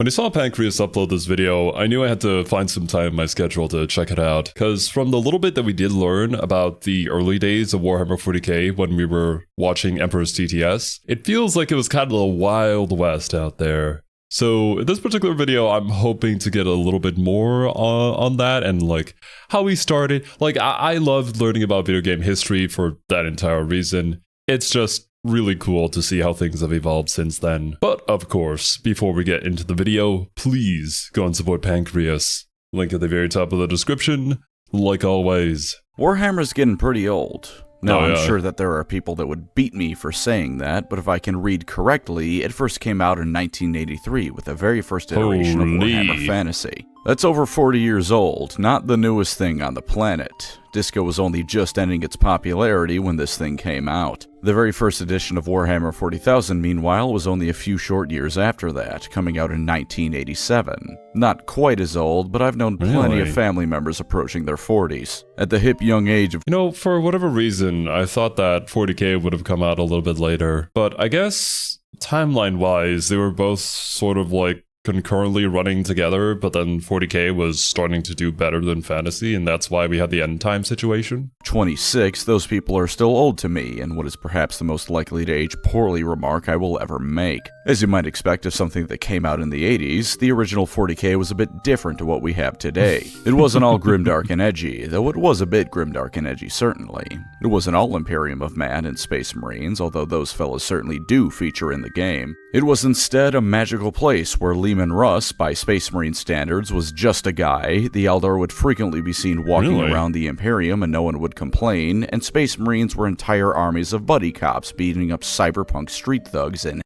When I saw Pancreas upload this video, I knew I had to find some time in my schedule to check it out, because from the little bit that we did learn about the early days of Warhammer 40k when we were watching Emperor's TTS, it feels like it was kind of the Wild West out there. So in this particular video, I'm hoping to get a little bit more on that and like how we started. Like I loved learning about video game history for that entire reason. It's just really cool to see how things have evolved since then. But of course, before we get into the video, please go and support Pancreas. Link at the very top of the description, like always. Warhammer's getting pretty old. Now, Oh, yeah. I'm sure that there are people that would beat me for saying that, but if I can read correctly, it first came out in 1983 with the very first iteration of Warhammer Fantasy. That's over 40 years old, not the newest thing on the planet. Disco was only just ending its popularity when this thing came out. The very first edition of Warhammer 40,000, meanwhile, was only a few short years after that, coming out in 1987. Not quite as old, but I've known plenty of family members approaching their 40s. At the hip young age of— You know, for whatever reason, I thought that 40k would have come out a little bit later. But I guess timeline-wise, they were both sort of like concurrently running together, but then 40k was starting to do better than fantasy, and that's why we had the end time situation. 26, those people are still old to me, and what is perhaps the most likely to age poorly remark I will ever make. As you might expect of something that came out in the 80s, the original 40k was a bit different to what we have today. It wasn't all grimdark and edgy, though it was a bit grimdark and edgy certainly. It wasn't all Imperium of Man and Space Marines, although those fellas certainly do feature in the game. It was instead a magical place where Leman Russ, by Space Marine standards, was just a guy. The Eldar would frequently be seen walking around the Imperium and no one would complain, and Space Marines were entire armies of buddy cops beating up cyberpunk street thugs and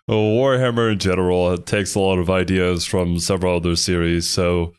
Warhammer in general takes a lot of ideas from several other series, so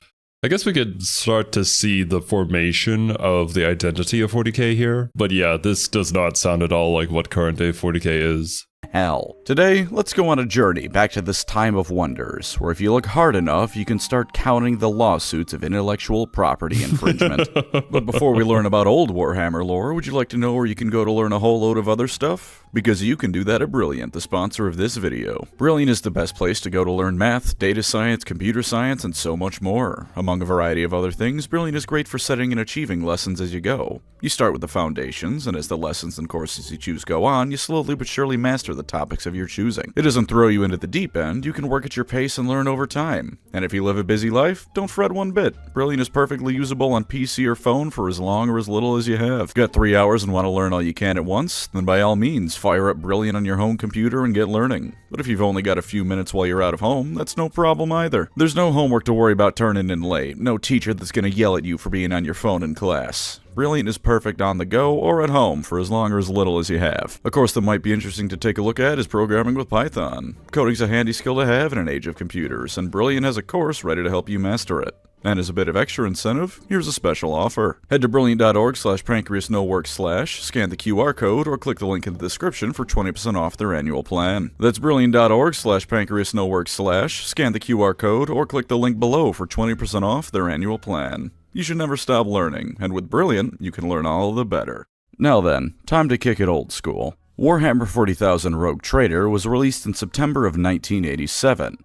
I guess we could start to see the formation of the identity of 40k here. But yeah, this does not sound at all like what current day 40k is. hell. Today, let's go on a journey back to this time of wonders, where if you look hard enough, you can start counting the lawsuits of intellectual property infringement. But before we learn about old Warhammer lore, would you like to know where you can go to learn a whole load of other stuff? Because you can do that at Brilliant, the sponsor of this video. Brilliant is the best place to go to learn math, data science, computer science, and so much more. Among a variety of other things, Brilliant is great for setting and achieving lessons as you go. You start with the foundations, and as the lessons and courses you choose go on, you slowly but surely master the topics of your choosing. It doesn't throw you into the deep end, you can work at your pace and learn over time. And if you live a busy life, don't fret one bit. Brilliant is perfectly usable on PC or phone for as long or as little as you have. Got 3 hours and want to learn all you can at once? Then by all means, fire up Brilliant on your home computer and get learning. But if you've only got a few minutes while you're out of home, that's no problem either. There's no homework to worry about turning in late, no teacher that's gonna yell at you for being on your phone in class. Brilliant is perfect on the go or at home for as long or as little as you have. A course that might be interesting to take a look at is programming with Python. Coding's a handy skill to have in an age of computers, and Brilliant has a course ready to help you master it. And as a bit of extra incentive, here's a special offer. Head to brilliant.org/PancreasNoWork/, scan the QR code, or click the link in the description for 20% off their annual plan. That's brilliant.org/PancreasNoWork/, scan the QR code, or click the link below for 20% off their annual plan. You should never stop learning, and with Brilliant, you can learn all the better. Now then, time to kick it old school. Warhammer 40,000 Rogue Trader was released in September of 1987.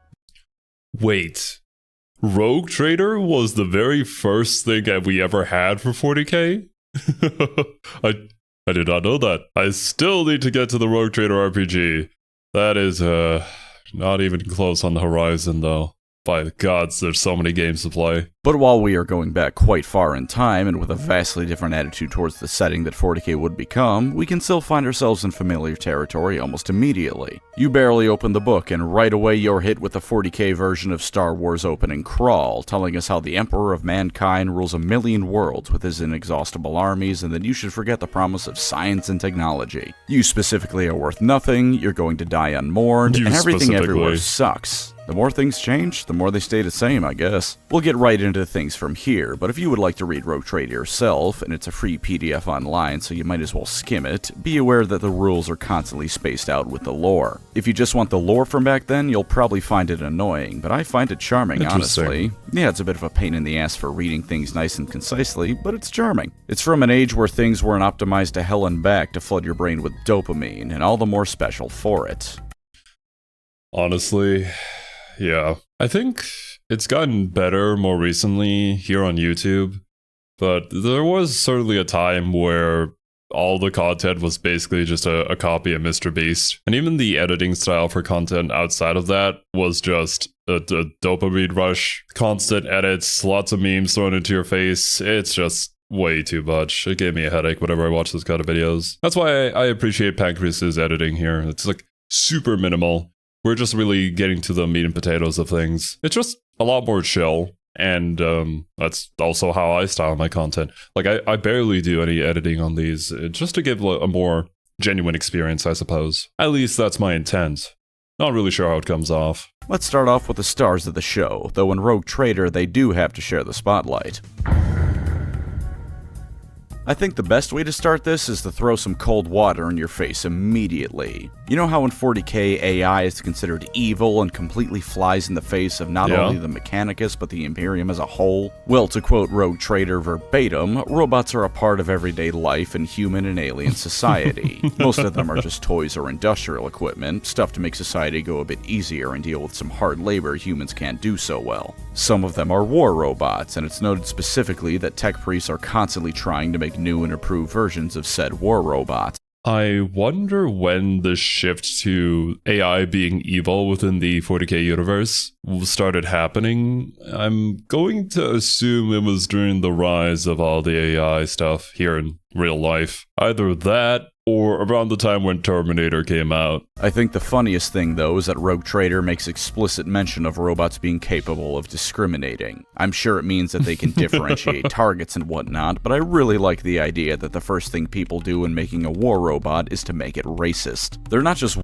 Wait. Rogue Trader was the very first thing that we ever had for 40k? I did not know that. I still need to get to the Rogue Trader RPG. That is, not even close on the horizon, though. By the gods, there's so many games to play. But while we are going back quite far in time and with a vastly different attitude towards the setting that 40k would become, we can still find ourselves in familiar territory almost immediately. You barely open the book and right away you're hit with the 40k version of Star Wars opening crawl, telling us how the Emperor of Mankind rules a million worlds with his inexhaustible armies, and that you should forget the promise of science and technology. You specifically are worth nothing, you're going to die unmourned, and everything everywhere sucks. The more things change, the more they stay the same, I guess. We'll get right into things from here, but if you would like to read Rogue Trader yourself, and it's a free PDF online, so you might as well skim it, be aware that the rules are constantly spaced out with the lore. If you just want the lore from back then, you'll probably find it annoying, but I find it charming, honestly. Yeah, it's a bit of a pain in the ass for reading things nice and concisely, but it's charming. It's from an age where things weren't optimized to hell and back to flood your brain with dopamine, and all the more special for it. Honestly, yeah. I think it's gotten better more recently here on YouTube, but there was certainly a time where all the content was basically just a copy of Mr. Beast. And even the editing style for content outside of that was just a dopamine rush. Constant edits, lots of memes thrown into your face. It's just way too much. It gave me a headache whenever I watch those kind of videos. That's why I appreciate Pancreas's editing here. It's like super minimal. We're just really getting to the meat and potatoes of things. It's just a lot more chill. And that's also how I style my content. Like, I barely do any editing on these, just to give a more genuine experience, I suppose. At least that's my intent. Not really sure how it comes off. Let's start off with the stars of the show, though in Rogue Trader they do have to share the spotlight. I think the best way to start this is to throw some cold water in your face immediately. You know how in 40k AI is considered evil and completely flies in the face of not only the Mechanicus but the Imperium as a whole? Well, to quote Rogue Trader verbatim, robots are a part of everyday life in human and alien society. Most of them are just toys or industrial equipment, stuff to make society go a bit easier and deal with some hard labor humans can't do so well. Some of them are war robots, and it's noted specifically that tech priests are constantly trying to make new and improved versions of said war robots. I wonder when the shift to AI being evil within the 40k universe started happening. I'm going to assume it was during the rise of all the AI stuff here in real life. Either that, or around the time when Terminator came out. I think the funniest thing, though, is that Rogue Trader makes explicit mention of robots being capable of discriminating. I'm sure it means that they can differentiate targets and whatnot, but I really like the idea that the first thing people do in making a war robot is to make it racist. They're not just...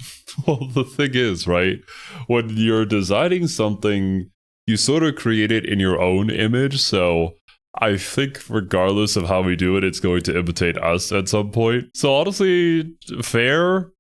Well, the thing is, right, when you're designing something, you sort of create it in your own image, so I think regardless of how we do it, it's going to imitate us at some point. So honestly, fair,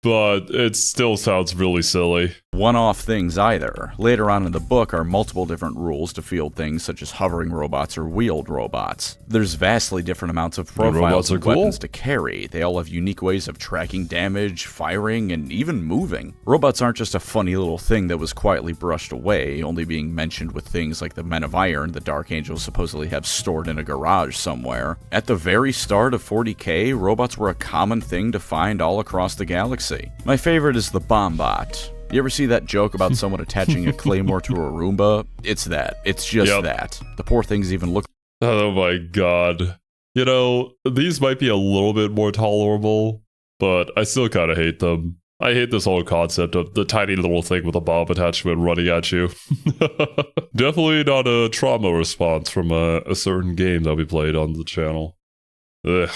but it still sounds really silly. One-off things either. Later on in the book are multiple different rules to field things such as hovering robots or wheeled robots. There's vastly different amounts of profiles and weapons to carry. They all have unique ways of tracking damage, firing, and even moving. Robots aren't just a funny little thing that was quietly brushed away, only being mentioned with things like the Men of Iron the Dark Angels supposedly have stored in a garage somewhere. At the very start of 40k, robots were a common thing to find all across the galaxy. My favorite is the Bombot. You ever see that joke about someone attaching a claymore to a Roomba? It's that. It's just that. The poor things even look... Oh my god. You know, these might be a little bit more tolerable, but I still kind of hate them. I hate this whole concept of the tiny little thing with a bomb attachment running at you. Definitely not a trauma response from a certain game that we played on the channel. Ugh.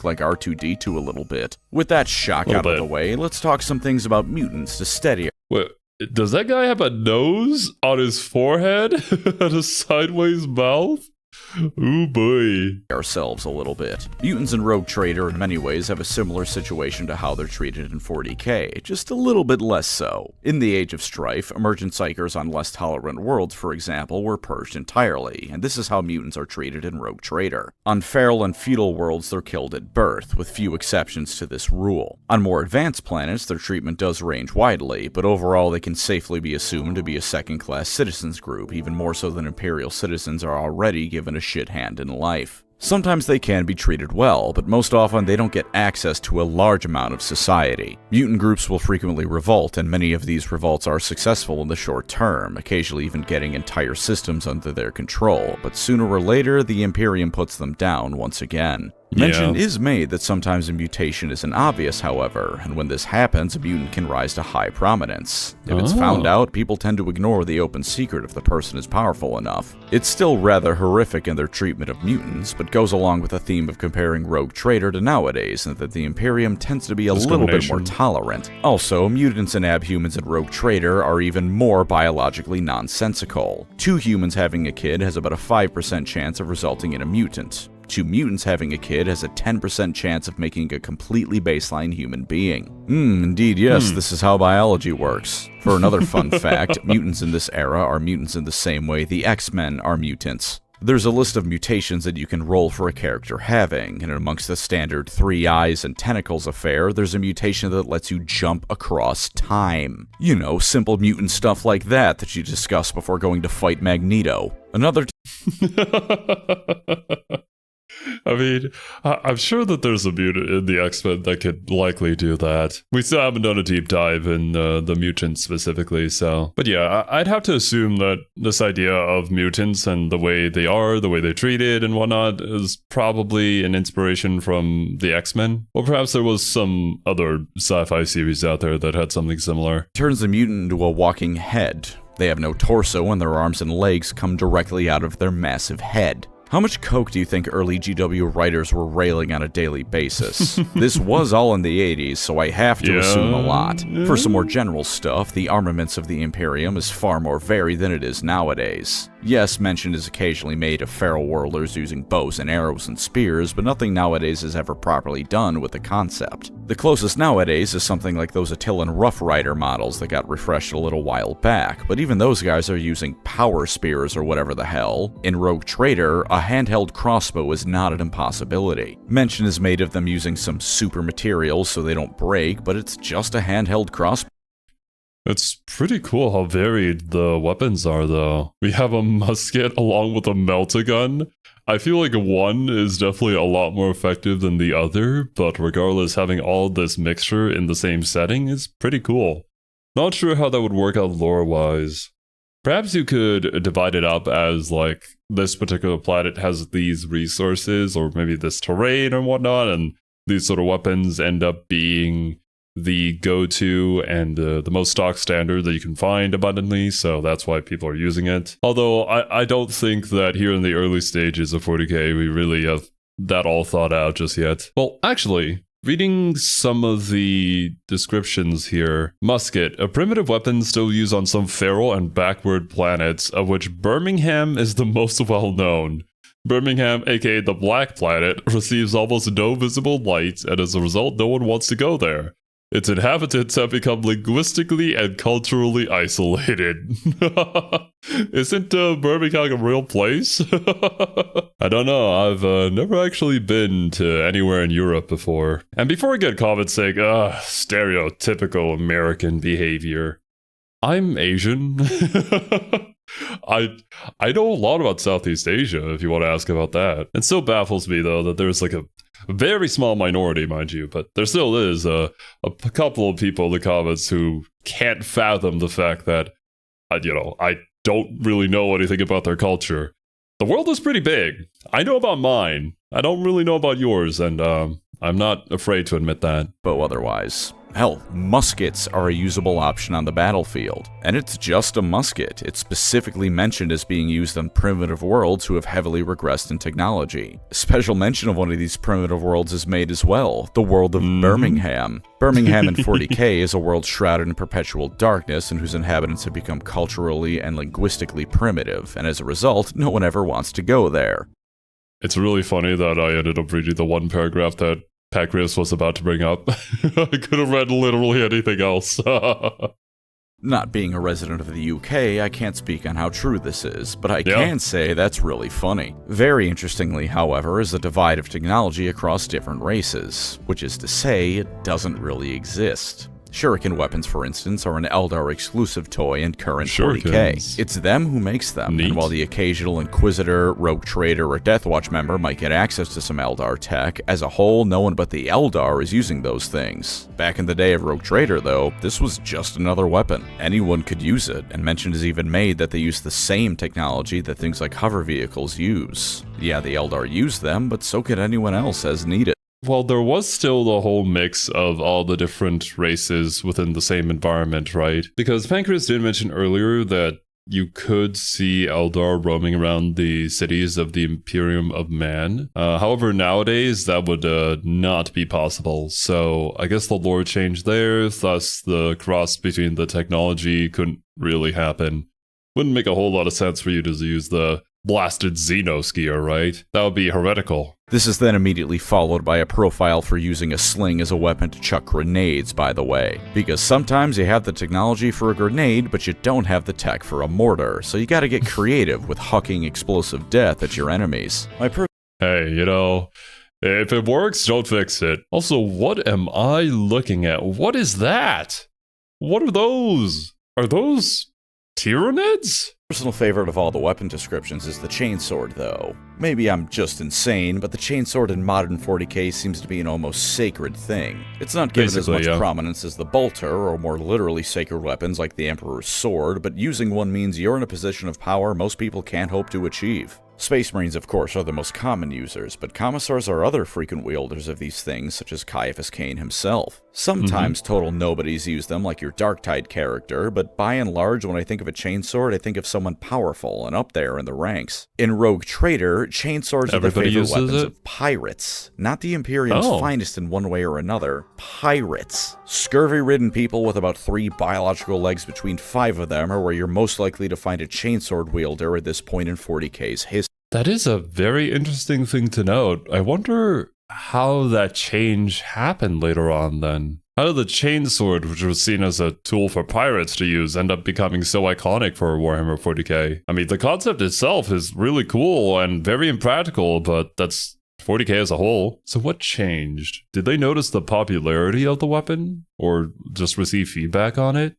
Like R2-D2 a little bit. With that shock out of the way, let's talk some things about mutants to steady. Wait, does that guy have a nose on his forehead and a sideways mouth? Ooh boy. Ourselves a little bit. Mutants in Rogue Trader in many ways have a similar situation to how they're treated in 40k, just a little bit less so. In the Age of Strife, emergent psychers on less tolerant worlds, for example, were purged entirely, and this is how mutants are treated in Rogue Trader. On feral and feudal worlds, they're killed at birth, with few exceptions to this rule. On more advanced planets, their treatment does range widely, but overall they can safely be assumed to be a second-class citizens group, even more so than Imperial citizens are already given a shit hand in life. Sometimes they can be treated well, but most often they don't get access to a large amount of society. Mutant groups will frequently revolt, and many of these revolts are successful in the short term, occasionally even getting entire systems under their control, but sooner or later the Imperium puts them down once again. Mention is made that sometimes a mutation isn't obvious, however, and when this happens, a mutant can rise to high prominence. If it's found out, people tend to ignore the open secret if the person is powerful enough. It's still rather horrific in their treatment of mutants, but goes along with the theme of comparing Rogue Trader to nowadays, and that the Imperium tends to be a little bit more tolerant. Also, mutants and abhumans in Rogue Trader are even more biologically nonsensical. 2 humans having a kid has about a 5% chance of resulting in a mutant. 2 mutants having a kid has a 10% chance of making a completely baseline human being. Indeed, yes, this is how biology works. For another fun fact, mutants in this era are mutants in the same way the X-Men are mutants. There's a list of mutations that you can roll for a character having, and amongst the standard 3 eyes and tentacles affair, there's a mutation that lets you jump across time. You know, simple mutant stuff like that you discuss before going to fight Magneto. Another I mean, I'm sure that there's a mutant in the X-Men that could likely do that. We still haven't done a deep dive in the mutants specifically, so... But yeah, I'd have to assume that this idea of mutants and the way they are, the way they're treated and whatnot, is probably an inspiration from the X-Men. Or perhaps there was some other sci-fi series out there that had something similar. Turns the mutant into a walking head. They have no torso and their arms and legs come directly out of their massive head. How much coke do you think early GW writers were railing on a daily basis? This was all in the 80s, so I have to assume a lot. For some more general stuff, the armaments of the Imperium is far more varied than it is nowadays. Yes, mention is occasionally made of feral warlords using bows and arrows and spears, but nothing nowadays is ever properly done with the concept. The closest nowadays is something like those Attilan Rough Rider models that got refreshed a little while back, but even those guys are using power spears or whatever the hell. In Rogue Trader, a handheld crossbow is not an impossibility. Mention is made of them using some super materials so they don't break, but it's just a handheld crossbow. It's pretty cool how varied the weapons are, though. We have a musket along with a melt-a-gun. I feel like one is definitely a lot more effective than the other, but regardless, having all this mixture in the same setting is pretty cool. Not sure how that would work out lore-wise. Perhaps you could divide it up as, like, this particular planet has these resources, or maybe this terrain and whatnot, and these sort of weapons end up being the go-to and the most stock standard that you can find abundantly, so that's why people are using it. Although I don't think that here in the early stages of 40k we really have that all thought out just yet. Well, actually, reading some of the descriptions here, musket, a primitive weapon still used on some feral and backward planets, of which Birmingham is the most well-known. Birmingham, aka the Black Planet, receives almost no visible light, and as a result, no one wants to go there. Its inhabitants have become linguistically and culturally isolated. Isn't Birmingham a real place? I don't know, I've never actually been to anywhere in Europe before. And before I get comments saying, stereotypical American behavior, I'm Asian. I know a lot about Southeast Asia, if you want to ask about that. It still baffles me, though, that there's like a very small minority, mind you, but there still is a couple of people in the comments who can't fathom the fact that, I don't really know anything about their culture. The world is pretty big. I know about mine. I don't really know about yours, and I'm not afraid to admit that. But otherwise, hell, muskets are a usable option on the battlefield. And it's just a musket. It's specifically mentioned as being used on primitive worlds who have heavily regressed in technology. A special mention of one of these primitive worlds is made as well, the world of Birmingham. Birmingham in 40k is a world shrouded in perpetual darkness and whose inhabitants have become culturally and linguistically primitive, and as a result, no one ever wants to go there. It's really funny that I ended up reading the one paragraph that Pancreas was about to bring up. I could have read literally anything else. Not being a resident of the UK, I can't speak on how true this is, but I can say that's really funny. Very interestingly, however, is the divide of technology across different races, which is to say, it doesn't really exist. Shuriken weapons, for instance, are an Eldar exclusive toy in current 40k. It's them who makes them, and while the occasional Inquisitor, Rogue Trader, or Deathwatch member might get access to some Eldar tech, as a whole, no one but the Eldar is using those things. Back in the day of Rogue Trader, though, this was just another weapon. Anyone could use it, and mention is even made that they use the same technology that things like hover vehicles use. Yeah, the Eldar use them, but so could anyone else as needed. Well, there was still the whole mix of all the different races within the same environment, right? Because Pancreas did mention earlier that you could see Eldar roaming around the cities of the Imperium of Man. However, nowadays, that would not be possible. So I guess the lore changed there, thus the cross between the technology couldn't really happen. Wouldn't make a whole lot of sense for you to use the blasted Xenoskier, right? That would be heretical. This is then immediately followed by a profile for using a sling as a weapon to chuck grenades, by the way. Because sometimes you have the technology for a grenade, but you don't have the tech for a mortar, so you gotta get creative with hucking explosive death at your enemies. Hey, you know, if it works, don't fix it. Also, what am I looking at? What is that? What are those? Are those Tyranids? Personal favorite of all the weapon descriptions is the chainsword, though. Maybe I'm just insane, but the chainsword in modern 40k seems to be an almost sacred thing. It's not given as much prominence as the bolter, or more literally sacred weapons like the Emperor's sword, but using one means you're in a position of power most people can't hope to achieve. Space Marines, of course, are the most common users, but commissars are other frequent wielders of these things, such as Caiaphas Cain himself. Sometimes total nobodies use them, like your Darktide character, but by and large, when I think of a chainsword, I think of someone powerful and up there in the ranks. In Rogue Trader, chainswords are the favorite weapons of pirates, not the Imperium's finest in one way or another. Pirates. Scurvy-ridden people with about 3 biological legs between 5 of them are where you're most likely to find a chainsword wielder at this point in 40k's history. That is a very interesting thing to note. I wonder how that change happened later on then. How did the chainsword, which was seen as a tool for pirates to use, end up becoming so iconic for Warhammer 40k? I mean, the concept itself is really cool and very impractical, but that's 40k as a whole. So what changed? Did they notice the popularity of the weapon? Or just receive feedback on it?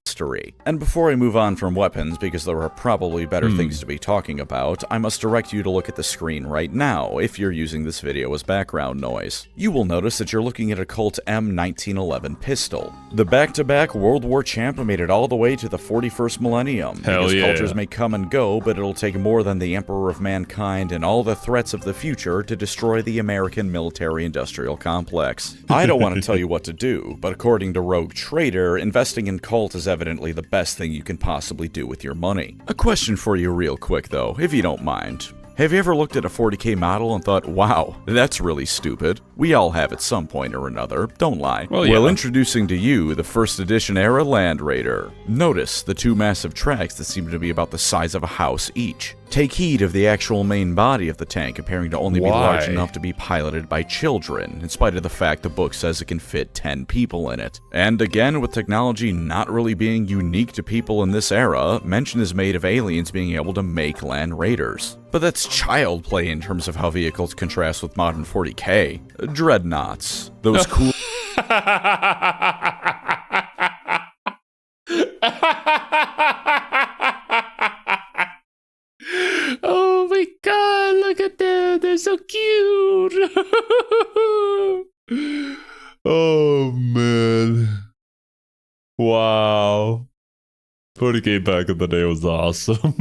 And before I move on from weapons, because there are probably better things to be talking about, I must direct you to look at the screen right now if you're using this video as background noise. You will notice that you're looking at a Colt M1911 pistol. The back-to-back World War champ made it all the way to the 41st millennium. Because cultures may come and go, but it'll take more than the Emperor of Mankind and all the threats of the future to destroy the American military-industrial complex. I don't want to tell you what to do, but according to Rogue Trader, investing in Colt is evidently the best thing you can possibly do with your money. A question for you real quick though, if you don't mind. Have you ever looked at a 40k model and thought, wow, that's really stupid? We all have at some point or another, don't lie. Well, introducing to you the first edition era Land Raider. Notice the 2 massive tracks that seem to be about the size of a house each. Take heed of the actual main body of the tank appearing to only be large enough to be piloted by children, in spite of the fact the book says it can fit 10 people in it. And again, with technology not really being unique to people in this era, mention is made of aliens being able to make Land Raiders. But that's child play in terms of how vehicles contrast with modern 40k. Dreadnoughts. Those cool... Oh my god, look at them, they're so cute. Oh man. Wow. 40k back in the day was awesome.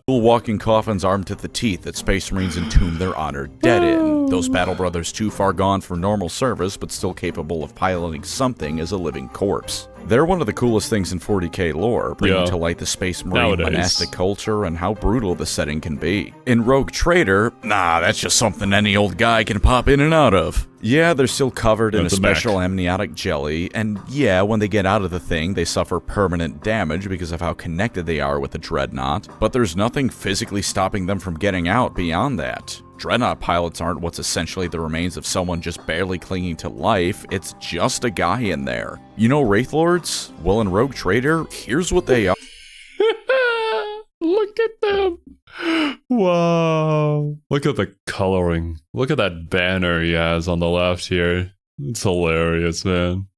Walking coffins armed to the teeth that Space Marines entomb their honored dead in. Those battle brothers too far gone for normal service, but still capable of piloting something as a living corpse. They're one of the coolest things in 40k lore, bringing to light the Space Marine monastic culture and how brutal the setting can be. In Rogue Trader, nah, that's just something any old guy can pop in and out of. Yeah, they're still covered in a special amniotic jelly, and yeah, when they get out of the thing, they suffer permanent damage because of how connected they are with the Dreadnought, but there's nothing physically stopping them from getting out beyond that. Dreadnought pilots aren't what's essentially the remains of someone just barely clinging to life, it's just a guy in there. You know Wraith Lords? Well, in Rogue Trader, here's what they are. Look at them! Wow. Look at the coloring. Look at that banner he has on the left here. It's hilarious, man.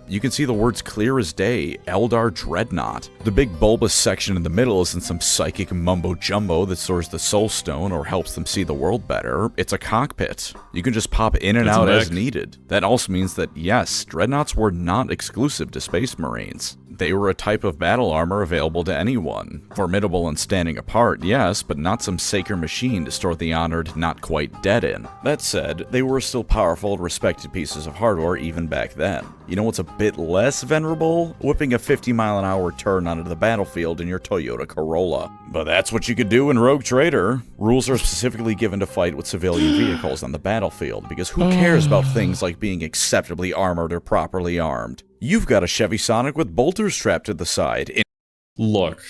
You can see the words clear as day, Eldar Dreadnought. The big bulbous section in the middle isn't some psychic mumbo-jumbo that stores the soul stone or helps them see the world better. It's a cockpit. You can just pop in and out as needed. That also means that, yes, Dreadnoughts were not exclusive to Space Marines. They were a type of battle armor available to anyone. Formidable and standing apart, yes, but not some sacred machine to store the honored not quite dead in. That said, they were still powerful, respected pieces of hardware even back then. You know what's a bit less venerable? Whipping a 50-mile-an-hour turn onto the battlefield in your Toyota Corolla. But that's what you could do in Rogue Trader. Rules are specifically given to fight with civilian vehicles on the battlefield, because who cares about things like being acceptably armored or properly armed? You've got a Chevy Sonic with bolters strapped to the side. Look,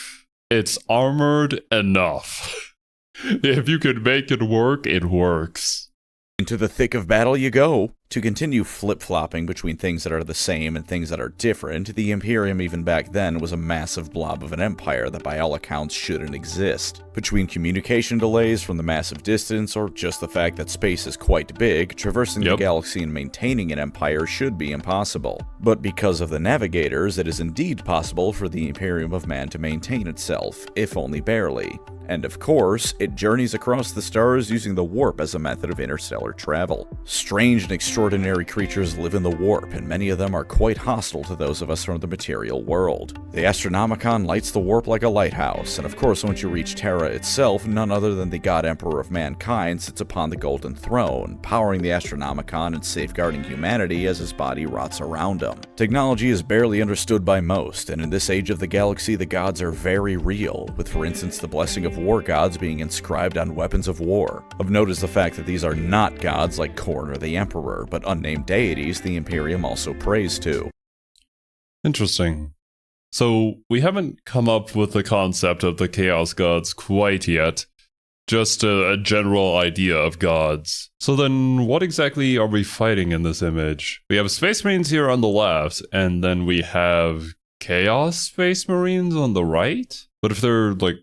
It's armored enough. If you could make it work, it works. Into the thick of battle you go. To continue flip-flopping between things that are the same and things that are different, the Imperium even back then was a massive blob of an empire that by all accounts shouldn't exist. Between communication delays from the massive distance, or just the fact that space is quite big, traversing the galaxy and maintaining an empire should be impossible. But because of the navigators, it is indeed possible for the Imperium of Man to maintain itself, if only barely. And of course, it journeys across the stars using the warp as a method of interstellar travel. Strange and extraordinary creatures live in the warp, and many of them are quite hostile to those of us from the material world. The Astronomicon lights the warp like a lighthouse, and of course once you reach Terra itself, none other than the God Emperor of Mankind sits upon the Golden Throne, powering the Astronomicon and safeguarding humanity as his body rots around him. Technology is barely understood by most, and in this age of the galaxy, the gods are very real, with for instance the blessing of war gods being inscribed on weapons of war. Of note is the fact that these are not gods like Khorne or the Emperor, but unnamed deities the Imperium also prays to. Interesting. So, we haven't come up with the concept of the Chaos Gods quite yet, just a general idea of gods. So then, what exactly are we fighting in this image? We have Space Marines here on the left, and then we have Chaos Space Marines on the right? But if they're, like,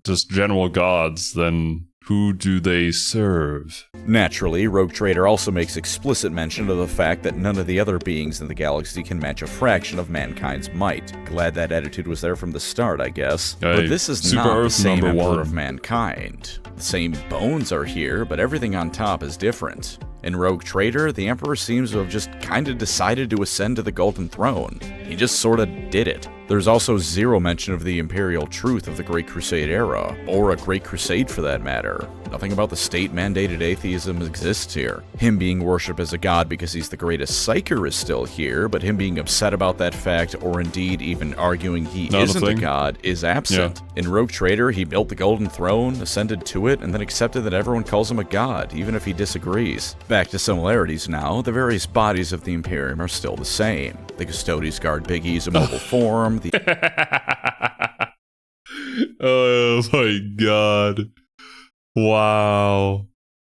just general gods, then who do they serve? Naturally, Rogue Trader also makes explicit mention of the fact that none of the other beings in the galaxy can match a fraction of mankind's might. Glad that attitude was there from the start, I guess. But this is not the same Emperor of Mankind. The same bones are here, but everything on top is different. In Rogue Trader, the Emperor seems to have just kinda decided to ascend to the Golden Throne. He just sorta did it. There's also zero mention of the imperial truth of the Great Crusade era, or a Great Crusade for that matter. Nothing about the state-mandated atheism exists here. Him being worshipped as a god because he's the greatest psyker is still here, but him being upset about that fact, or indeed even arguing he isn't a god, is absent. In Rogue Trader, he built the Golden Throne, ascended to it, and then accepted that everyone calls him a god, even if he disagrees. Back to similarities now, the various bodies of the Imperium are still the same. The Custodes guard Big E's immobile form, Oh my god. Wow.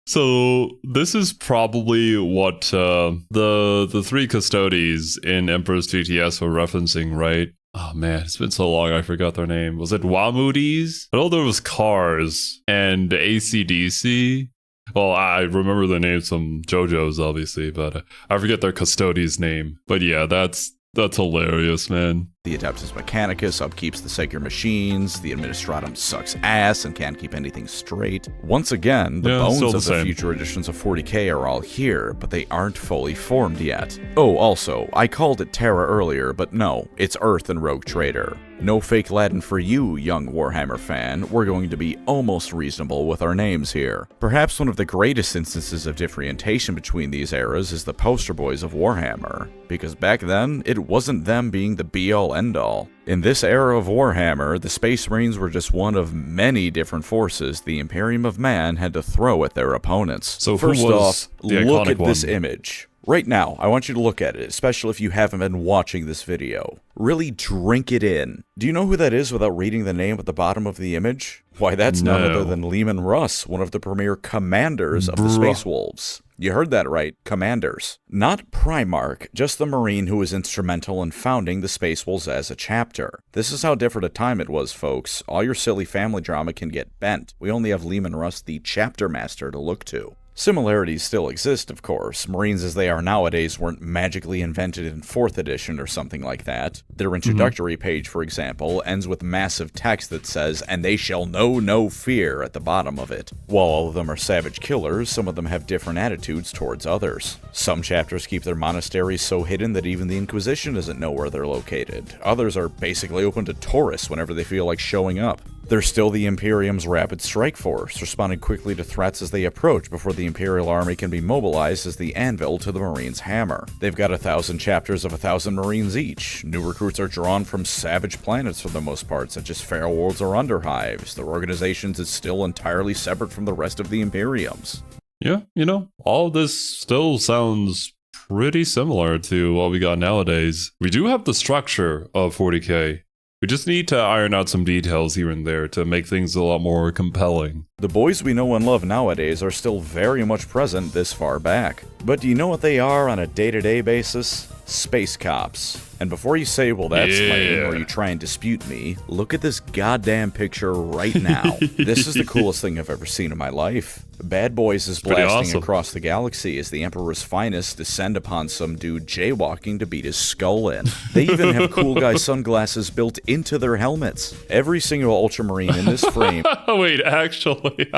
So this is probably what the three Custodes in Emperor's TTS were referencing, right? Oh man, it's been so long I forgot their name. Was it Wamudes? I know there was Cars and AC/DC. Well, I remember the names from JoJo's, obviously, but I forget their Custodes name. But yeah, that's hilarious, man. The Adeptus Mechanicus upkeeps the Sacred Machines, the Administratum sucks ass and can't keep anything straight. Once again, the bones of the future editions of 40k are all here, but they aren't fully formed yet. Oh, also, I called it Terra earlier, but no, it's Earth and Rogue Trader. No fake Latin for you, young Warhammer fan. We're going to be almost reasonable with our names here. Perhaps one of the greatest instances of differentiation between these eras is the poster boys of Warhammer, because back then, it wasn't them being the be-all end-all. In this era of Warhammer, the Space Marines were just one of many different forces the Imperium of Man had to throw at their opponents. So first off, look at this image. Right now, I want you to look at it, especially if you haven't been watching this video. Really drink it in. Do you know who that is without reading the name at the bottom of the image? Why, that's none other than Leman Russ, one of the premier commanders of the Space Wolves. You heard that right, commanders. Not Primarch, just the Marine who was instrumental in founding the Space Wolves as a chapter. This is how different a time it was, folks. All your silly family drama can get bent. We only have Leman Russ, the chapter master, to look to. Similarities still exist, of course. Marines as they are nowadays weren't magically invented in 4th edition or something like that. Their introductory page, for example, ends with massive text that says, "And they shall know no fear," at the bottom of it. While all of them are savage killers, some of them have different attitudes towards others. Some chapters keep their monasteries so hidden that even the Inquisition doesn't know where they're located. Others are basically open to tourists whenever they feel like showing up. They're still the Imperium's rapid strike force, responding quickly to threats as they approach before the Imperial army can be mobilized as the anvil to the Marines' hammer. They've got 1,000 chapters of 1,000 Marines each. New recruits are drawn from savage planets for the most part, such as feral worlds or underhives. Their organizations is still entirely separate from the rest of the Imperiums. Yeah, you know, all this still sounds pretty similar to what we got nowadays. We do have the structure of 40k. We just need to iron out some details here and there to make things a lot more compelling. The boys we know and love nowadays are still very much present this far back. But do you know what they are on a day-to-day basis? Space cops. And before you say, well, that's lame, or you try and dispute me, look at this goddamn picture right now. This is the coolest thing I've ever seen in my life. Bad Boys is blasting across the galaxy as the Emperor's finest descend upon some dude jaywalking to beat his skull in. They even have cool guy sunglasses built into their helmets. Every single Ultramarine in this frame... Wait, actually...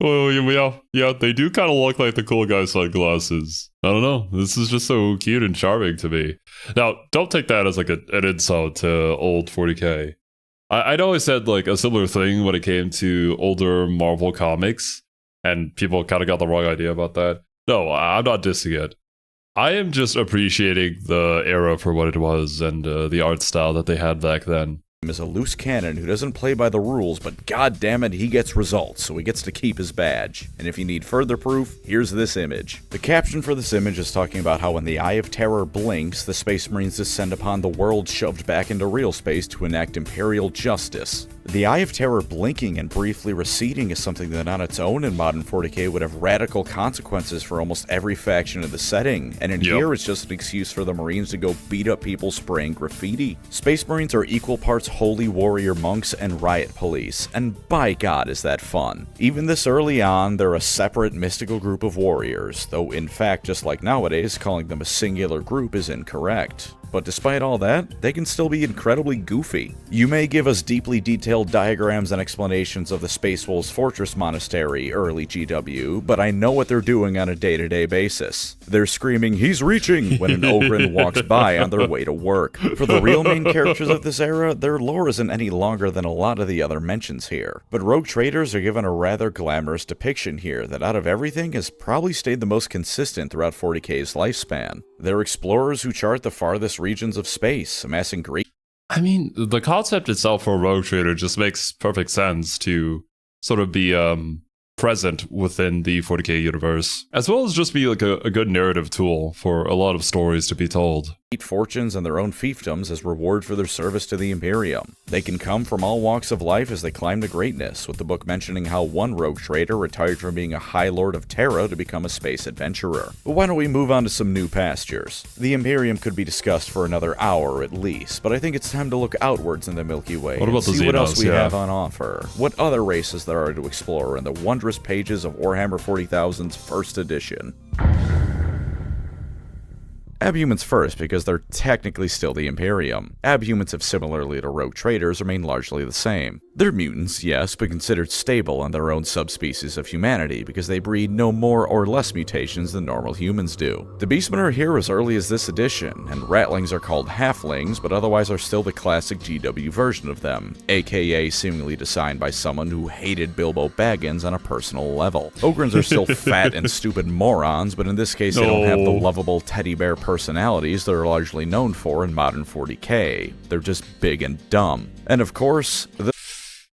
Well, yeah, they do kind of look like the cool guy sunglasses. I don't know. This is just so cute and charming to me. Now, don't take that as like an insult to old 40K. I'd always said like a similar thing when it came to older Marvel comics, and people kind of got the wrong idea about that. No, I'm not dissing it. I am just appreciating the era for what it was and the art style that they had back then. Is a loose cannon who doesn't play by the rules, but god damn it, he gets results, so he gets to keep his badge. And if you need further proof, here's this image. The caption for this image is talking about how when the Eye of Terror blinks, the Space Marines descend upon the world shoved back into real space to enact Imperial justice. The Eye of Terror blinking and briefly receding is something that on its own in modern 40k would have radical consequences for almost every faction of the setting, and in here it's just an excuse for the Marines to go beat up people spraying graffiti. Space Marines are equal parts holy warrior monks and riot police, and by god is that fun. Even this early on, they're a separate mystical group of warriors, though in fact, just like nowadays, calling them a singular group is incorrect. But despite all that, they can still be incredibly goofy. You may give us deeply detailed diagrams and explanations of the Space Wolves Fortress Monastery, early GW, but I know what they're doing on a day-to-day basis. They're screaming, "He's reaching!" when an Ogryn walks by on their way to work. For the real main characters of this era, their lore isn't any longer than a lot of the other mentions here. But rogue traders are given a rather glamorous depiction here that out of everything has probably stayed the most consistent throughout 40k's lifespan. They're explorers who chart the farthest regions of space, amassing great... I mean, the concept itself for a rogue trader just makes perfect sense to sort of be present within the 40k universe, as well as just be like a good narrative tool for a lot of stories to be told. Fortunes and their own fiefdoms as reward for their service to the Imperium. They can come from all walks of life as they climb to greatness, with the book mentioning how one rogue trader retired from being a High Lord of Terra to become a space adventurer. But why don't we move on to some new pastures? The Imperium could be discussed for another hour at least, but I think it's time to look outwards in the Milky Way and see what else we have on offer. What other races there are to explore in the wondrous pages of Warhammer 40,000's first edition. Abhumans first, because they're technically still the Imperium. Abhumans have, similarly to rogue traders, remain largely the same. They're mutants, yes, but considered stable on their own subspecies of humanity because they breed no more or less mutations than normal humans do. The Beastmen are here as early as this edition, and Ratlings are called halflings, but otherwise are still the classic GW version of them, aka seemingly designed by someone who hated Bilbo Baggins on a personal level. Ogryns are still fat and stupid morons, but in this case they don't have the lovable teddy bear personalities they're largely known for in modern 40k. They're just big and dumb. And of course,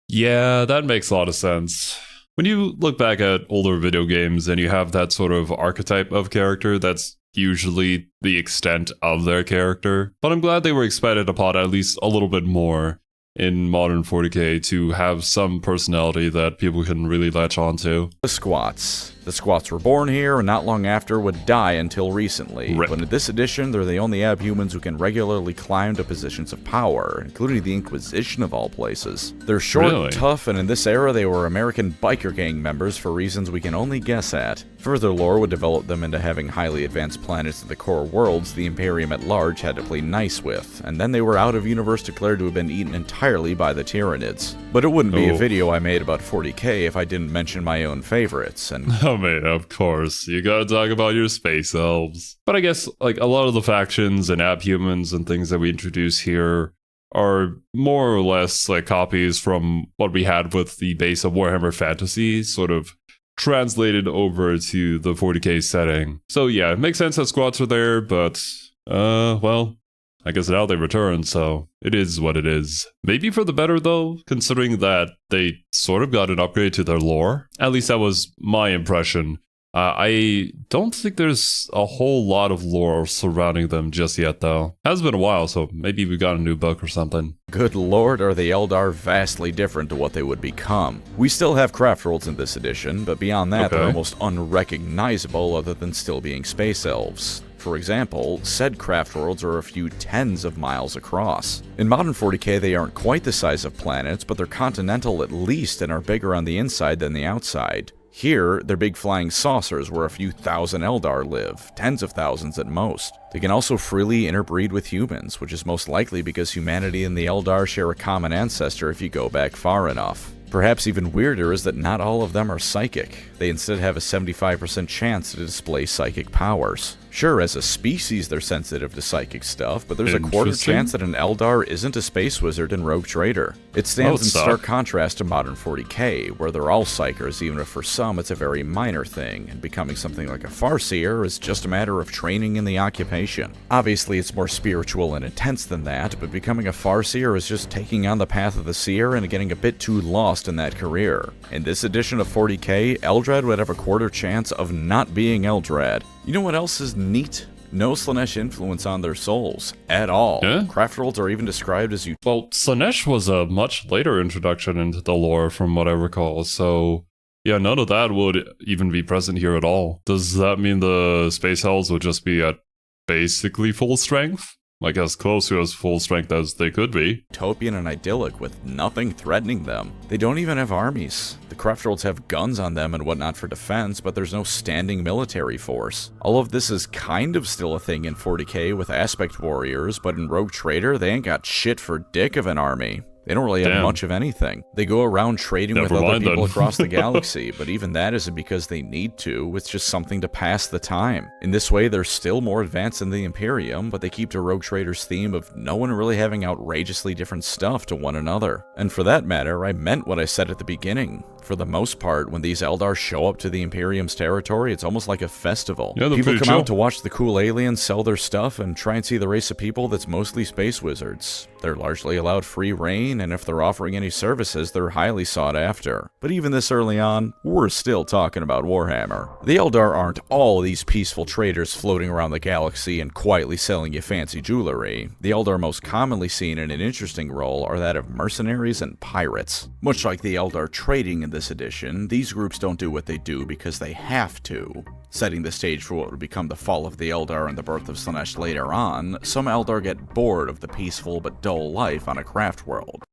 yeah, that makes a lot of sense. When you look back at older video games and you have that sort of archetype of character, that's usually the extent of their character. But I'm glad they were expanded upon at least a little bit more in modern 40k to have some personality that people can really latch onto. The Squats. The Squats were born here and not long after would die until recently. Rip. But in this edition, they're the only Abhumans who can regularly climb to positions of power, including the Inquisition of all places. They're short, tough, and in this era they were American biker gang members for reasons we can only guess at. Further lore would develop them into having highly advanced planets in the core worlds the Imperium at large had to play nice with, and then they were out of universe declared to have been eaten entirely by the Tyranids. But it wouldn't be a video I made about 40k if I didn't mention my own favorites, and oh man, of course, you gotta talk about your space elves. But I guess, like, a lot of the factions and abhumans and things that we introduce here are more or less like copies from what we had with the base of Warhammer Fantasy, sort of translated over to the 40k setting. So yeah, it makes sense that squats are there, but, well, I guess now they return, so it is what it is. Maybe for the better, though, considering that they sort of got an upgrade to their lore. At least that was my impression I don't think there's a whole lot of lore surrounding them just yet, though. Has been a while, so maybe we got a new book or something. Good lord, are the Eldar vastly different to what they would become. We still have craft worlds in this edition, but beyond that, they're almost unrecognizable other than still being space elves. For example, said craft worlds are a few tens of miles across. In modern 40k, they aren't quite the size of planets, but they're continental at least and are bigger on the inside than the outside. Here, they're big flying saucers where a few thousand Eldar live, tens of thousands at most. They can also freely interbreed with humans, which is most likely because humanity and the Eldar share a common ancestor if you go back far enough. Perhaps even weirder is that not all of them are psychic. They instead have a 75% chance to display psychic powers. Sure, as a species they're sensitive to psychic stuff, but there's a quarter chance that an Eldar isn't a space wizard and rogue trader. It stands in stark contrast to modern 40k, where they're all psychers, even if for some it's a very minor thing, and becoming something like a Farseer is just a matter of training in the occupation. Obviously it's more spiritual and intense than that, but becoming a Farseer is just taking on the path of the seer and getting a bit too lost in that career. In this edition of 40k, Eldrad would have a quarter chance of not being Eldrad. You know what else is neat? No Slaanesh influence on their souls, at all. Yeah? Craft worlds are even described as Well, Slaanesh was a much later introduction into the lore from what I recall, so yeah, none of that would even be present here at all. Does that mean the Space Elves would just be at basically full strength? Like as close to as full strength as they could be. utopian and idyllic with nothing threatening them. They don't even have armies. The craft worlds have guns on them and whatnot for defense, but there's no standing military force. All of this is kind of still a thing in 40k with aspect warriors, but in Rogue Trader, they ain't got shit for dick of an army. They don't really have much of anything. They go around trading with other people across the galaxy, but even that isn't because they need to, it's just something to pass the time. In this way, they're still more advanced than the Imperium, but they keep to Rogue Trader's theme of no one really having outrageously different stuff to one another. And for that matter, I meant what I said at the beginning. For the most part, when these Eldar show up to the Imperium's territory, it's almost like a festival. Yeah, people come out to watch the cool aliens sell their stuff and try and see the race of people that's mostly space wizards. They're largely allowed free reign, and if they're offering any services, they're highly sought after. But even this early on, we're still talking about Warhammer. The Eldar aren't all these peaceful traders floating around the galaxy and quietly selling you fancy jewelry. The Eldar most commonly seen in an interesting role are that of mercenaries and pirates. Much like the Eldar trading in this edition, these groups don't do what they do because they have to. Setting the stage for what would become the fall of the Eldar and the birth of Slaanesh later on, some Eldar get bored of the peaceful but dull life on a craft world.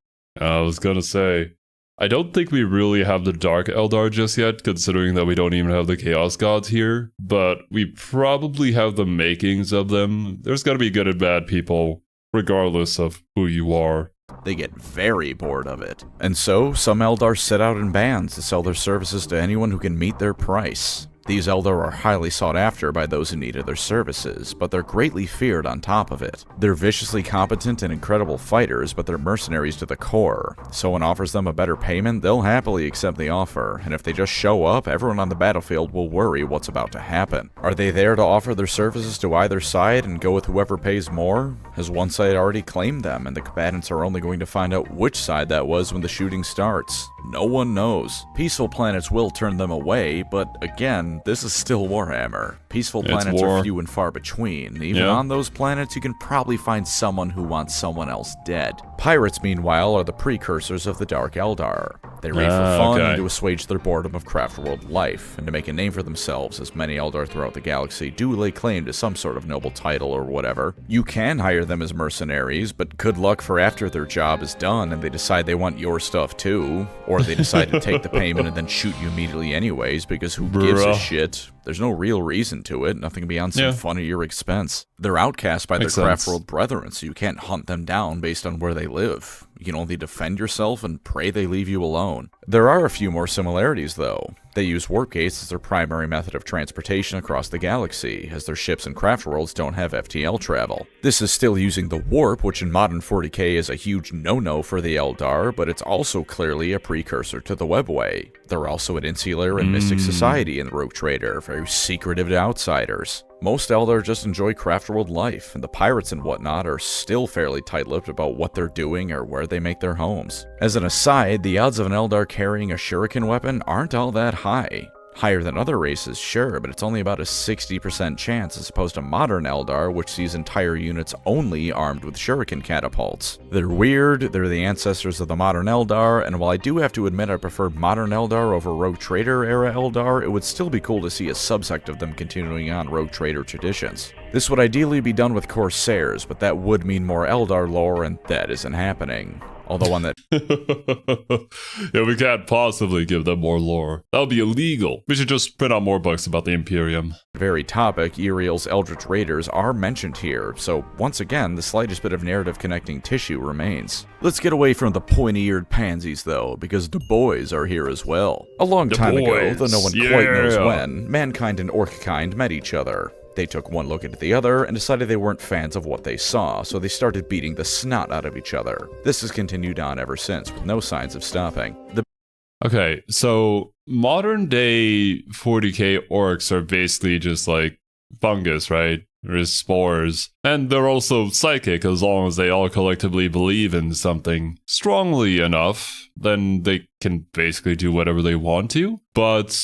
I was gonna say, I don't think we really have the Dark Eldar just yet, considering that we don't even have the Chaos Gods here, but we probably have the makings of them. There's gotta be good and bad people, regardless of who you are. They get very bored of it. And so, some Eldar set out in bands to sell their services to anyone who can meet their price. These Eldar are highly sought after by those who needed their services, but they're greatly feared on top of it. They're viciously competent and incredible fighters, but they're mercenaries to the core. Someone offers them a better payment, they'll happily accept the offer, and if they just show up, everyone on the battlefield will worry what's about to happen. Are they there to offer their services to either side and go with whoever pays more? Has one side already claimed them, and the combatants are only going to find out which side that was when the shooting starts? No one knows. Peaceful planets will turn them away, but again, this is still Warhammer. Peaceful planets are few and far between. Even on those planets, you can probably find someone who wants someone else dead. Pirates, meanwhile, are the precursors of the Dark Eldar. They raid for fun and to assuage their boredom of craft world life, and to make a name for themselves, as many Eldar throughout the galaxy do lay claim to some sort of noble title or whatever. You can hire them as mercenaries, but good luck for after their job is done and they decide they want your stuff too, or they decide to take the payment and then shoot you immediately anyways, because who gives a shit? There's no real reason to it, nothing beyond some fun at your expense. They're outcast by their craft world brethren, so you can't hunt them down based on where they live. You can only defend yourself and pray they leave you alone. There are a few more similarities, though. They use warp gates as their primary method of transportation across the galaxy, as their ships and craft worlds don't have FTL travel. This is still using the warp, which in modern 40k is a huge no-no for the Eldar, but it's also clearly a precursor to the webway. They're also an insular and mystic society in the Rogue Trader, very secretive to outsiders. Most Eldar just enjoy craft world life, and the pirates and whatnot are still fairly tight-lipped about what they're doing or where they make their homes. As an aside, the odds of an Eldar carrying a shuriken weapon aren't all that high. Higher than other races, sure, but it's only about a 60% chance as opposed to modern Eldar, which sees entire units only armed with shuriken catapults. They're weird, they're the ancestors of the modern Eldar, and while I do have to admit I prefer modern Eldar over Rogue Trader era Eldar, it would still be cool to see a subsect of them continuing on Rogue Trader traditions. This would ideally be done with Corsairs, but that would mean more Eldar lore, and that isn't happening. Although on that... Yeah, we can't possibly give them more lore. That would be illegal. We should just print out more books about the Imperium. Very topic, Iriel's Eldritch Raiders are mentioned here, so once again, the slightest bit of narrative connecting tissue remains. Let's get away from the pointy-eared pansies, though, because the boys are here as well. A long time ago, though no one quite knows when, mankind and orc-kind met each other. They took one look at the other and decided they weren't fans of what they saw, so they started beating the snot out of each other. This has continued on ever since, with no signs of stopping. Okay, so modern day 40k orcs are basically just like fungus, right? There's spores. And they're also psychic as long as they all collectively believe in something strongly enough, then they can basically do whatever they want to. But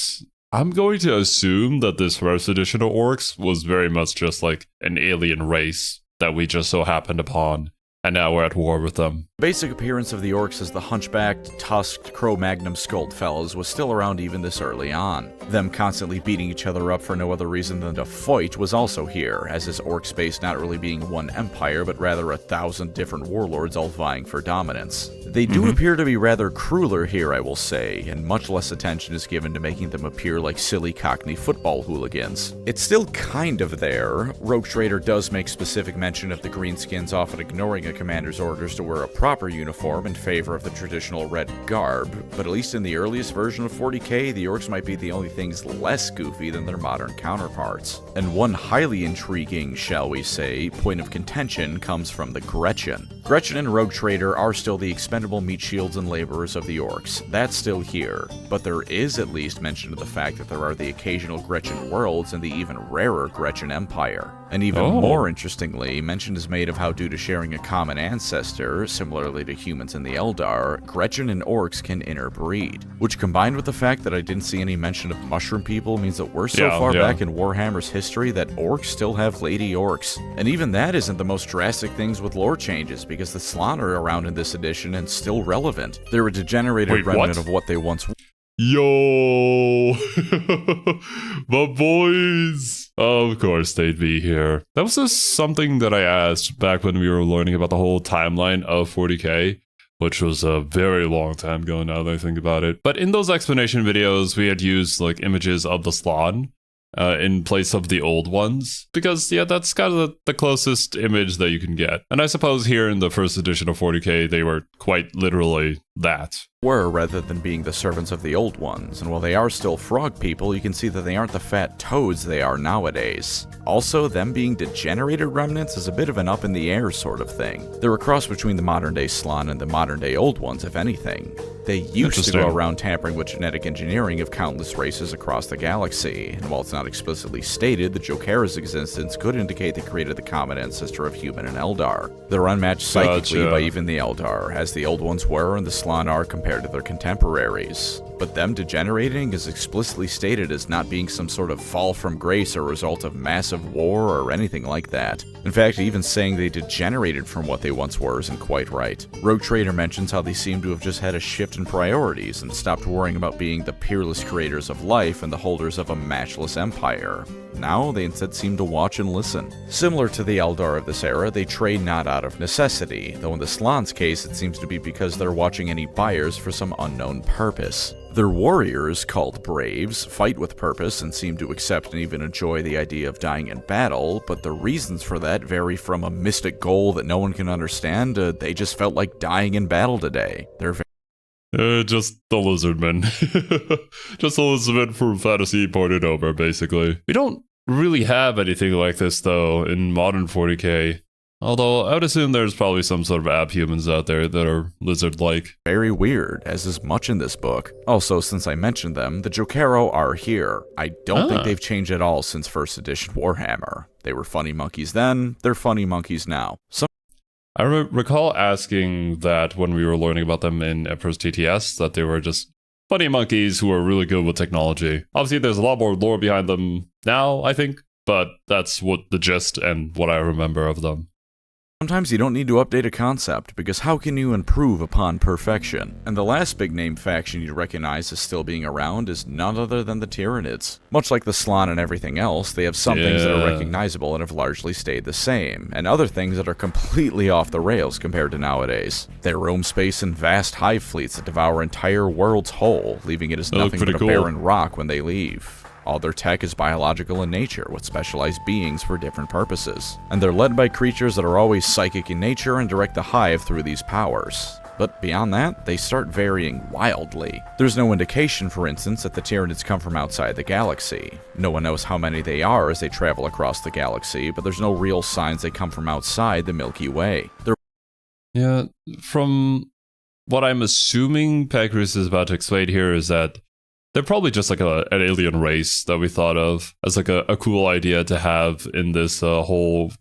I'm going to assume that this first edition of orcs was very much just like an alien race that we just so happened upon, and now we're at war with them. The basic appearance of the orcs as the hunchbacked, tusked, Cro-Magnon skulled fellows was still around even this early on. Them constantly beating each other up for no other reason than to fight was also here, as is orc space not really being one empire, but rather 1,000 different warlords all vying for dominance. They do appear to be rather crueler here, I will say, and much less attention is given to making them appear like silly Cockney football hooligans. It's still kind of there. Rogue Trader does make specific mention of the greenskins often ignoring a commander's orders to wear a proper uniform in favor of the traditional red garb, but at least in the earliest version of 40k, the orcs might be the only things less goofy than their modern counterparts. And one highly intriguing, shall we say, point of contention comes from the Gretchen. Gretchen and Rogue Trader are still the expendable meat shields and laborers of the orcs. That's still here, but there is at least mention of the fact that there are the occasional Gretchen worlds and the even rarer Gretchen Empire. And even more interestingly, mention is made of how due to sharing a common ancestor, similarly to humans and the Eldar, Gretchen and orcs can interbreed. Which combined with the fact that I didn't see any mention of mushroom people means that we're so far back in Warhammer's history that orcs still have lady orcs. And even that isn't the most drastic things with lore changes, because the Slann are around in this edition and still relevant. They're a degenerated remnant of what they once were. Yo, my boys. Of course they'd be here. That was just something that I asked back when we were learning about the whole timeline of 40k, which was a very long time ago now that I think about it. But in those explanation videos, we had used like images of the Slann in place of the old ones, because yeah, that's kind of the closest image that you can get. And I suppose here in the first edition of 40k, they were quite literally that. Rather than being the servants of the old ones, and while they are still frog people, you can see that they aren't the fat toads they are nowadays. Also, them being degenerated remnants is a bit of an up-in-the-air sort of thing. They're a cross between the modern-day Slann and the modern-day old ones, if anything. They used to go around tampering with genetic engineering of countless races across the galaxy, and while it's not explicitly stated, the Jokera's existence could indicate they created the common ancestor of human and Eldar. They're unmatched psychically by even the Eldar, as the old ones were and the Slann are compared to their contemporaries. But them degenerating is explicitly stated as not being some sort of fall from grace or result of massive war or anything like that. In fact, even saying they degenerated from what they once were isn't quite right. Rogue Trader mentions how they seem to have just had a shift in priorities and stopped worrying about being the peerless creators of life and the holders of a matchless empire. Now, they instead seem to watch and listen. Similar to the Eldar of this era, they trade not out of necessity, though in the Slann's case, it seems to be because they're watching any buyers for some unknown purpose. Their warriors, called Braves, fight with purpose and seem to accept and even enjoy the idea of dying in battle, but the reasons for that vary from a mystic goal that no one can understand to they just felt like dying in battle today. They're just the lizardmen. Just the lizardmen from fantasy pointed over, basically. We don't really have anything like this, though, in modern 40k. Although, I would assume there's probably some sort of abhumans out there that are lizard-like. Very weird, as is much in this book. Also, since I mentioned them, the Jokero are here. I don't think they've changed at all since first edition Warhammer. They were funny monkeys then, they're funny monkeys now. I recall asking that when we were learning about them in Emperor's TTS, that they were just funny monkeys who are really good with technology. Obviously, there's a lot more lore behind them now, I think, but that's what the gist and what I remember of them. Sometimes you don't need to update a concept, because how can you improve upon perfection? And the last big name faction you'd recognize as still being around is none other than the Tyranids. Much like the Slann and everything else, they have some things that are recognizable and have largely stayed the same, and other things that are completely off the rails compared to nowadays. They roam space in vast hive fleets that devour entire worlds whole, leaving it as nothing but a barren rock when they leave. All their tech is biological in nature, with specialized beings for different purposes. And they're led by creatures that are always psychic in nature and direct the hive through these powers. But beyond that, they start varying wildly. There's no indication, for instance, that the Tyranids come from outside the galaxy. No one knows how many they are as they travel across the galaxy, but there's no real signs they come from outside the Milky Way. Yeah, from what I'm assuming Pancreas is about to explain here is that they're probably just like an alien race that we thought of as like a cool idea to have in this whole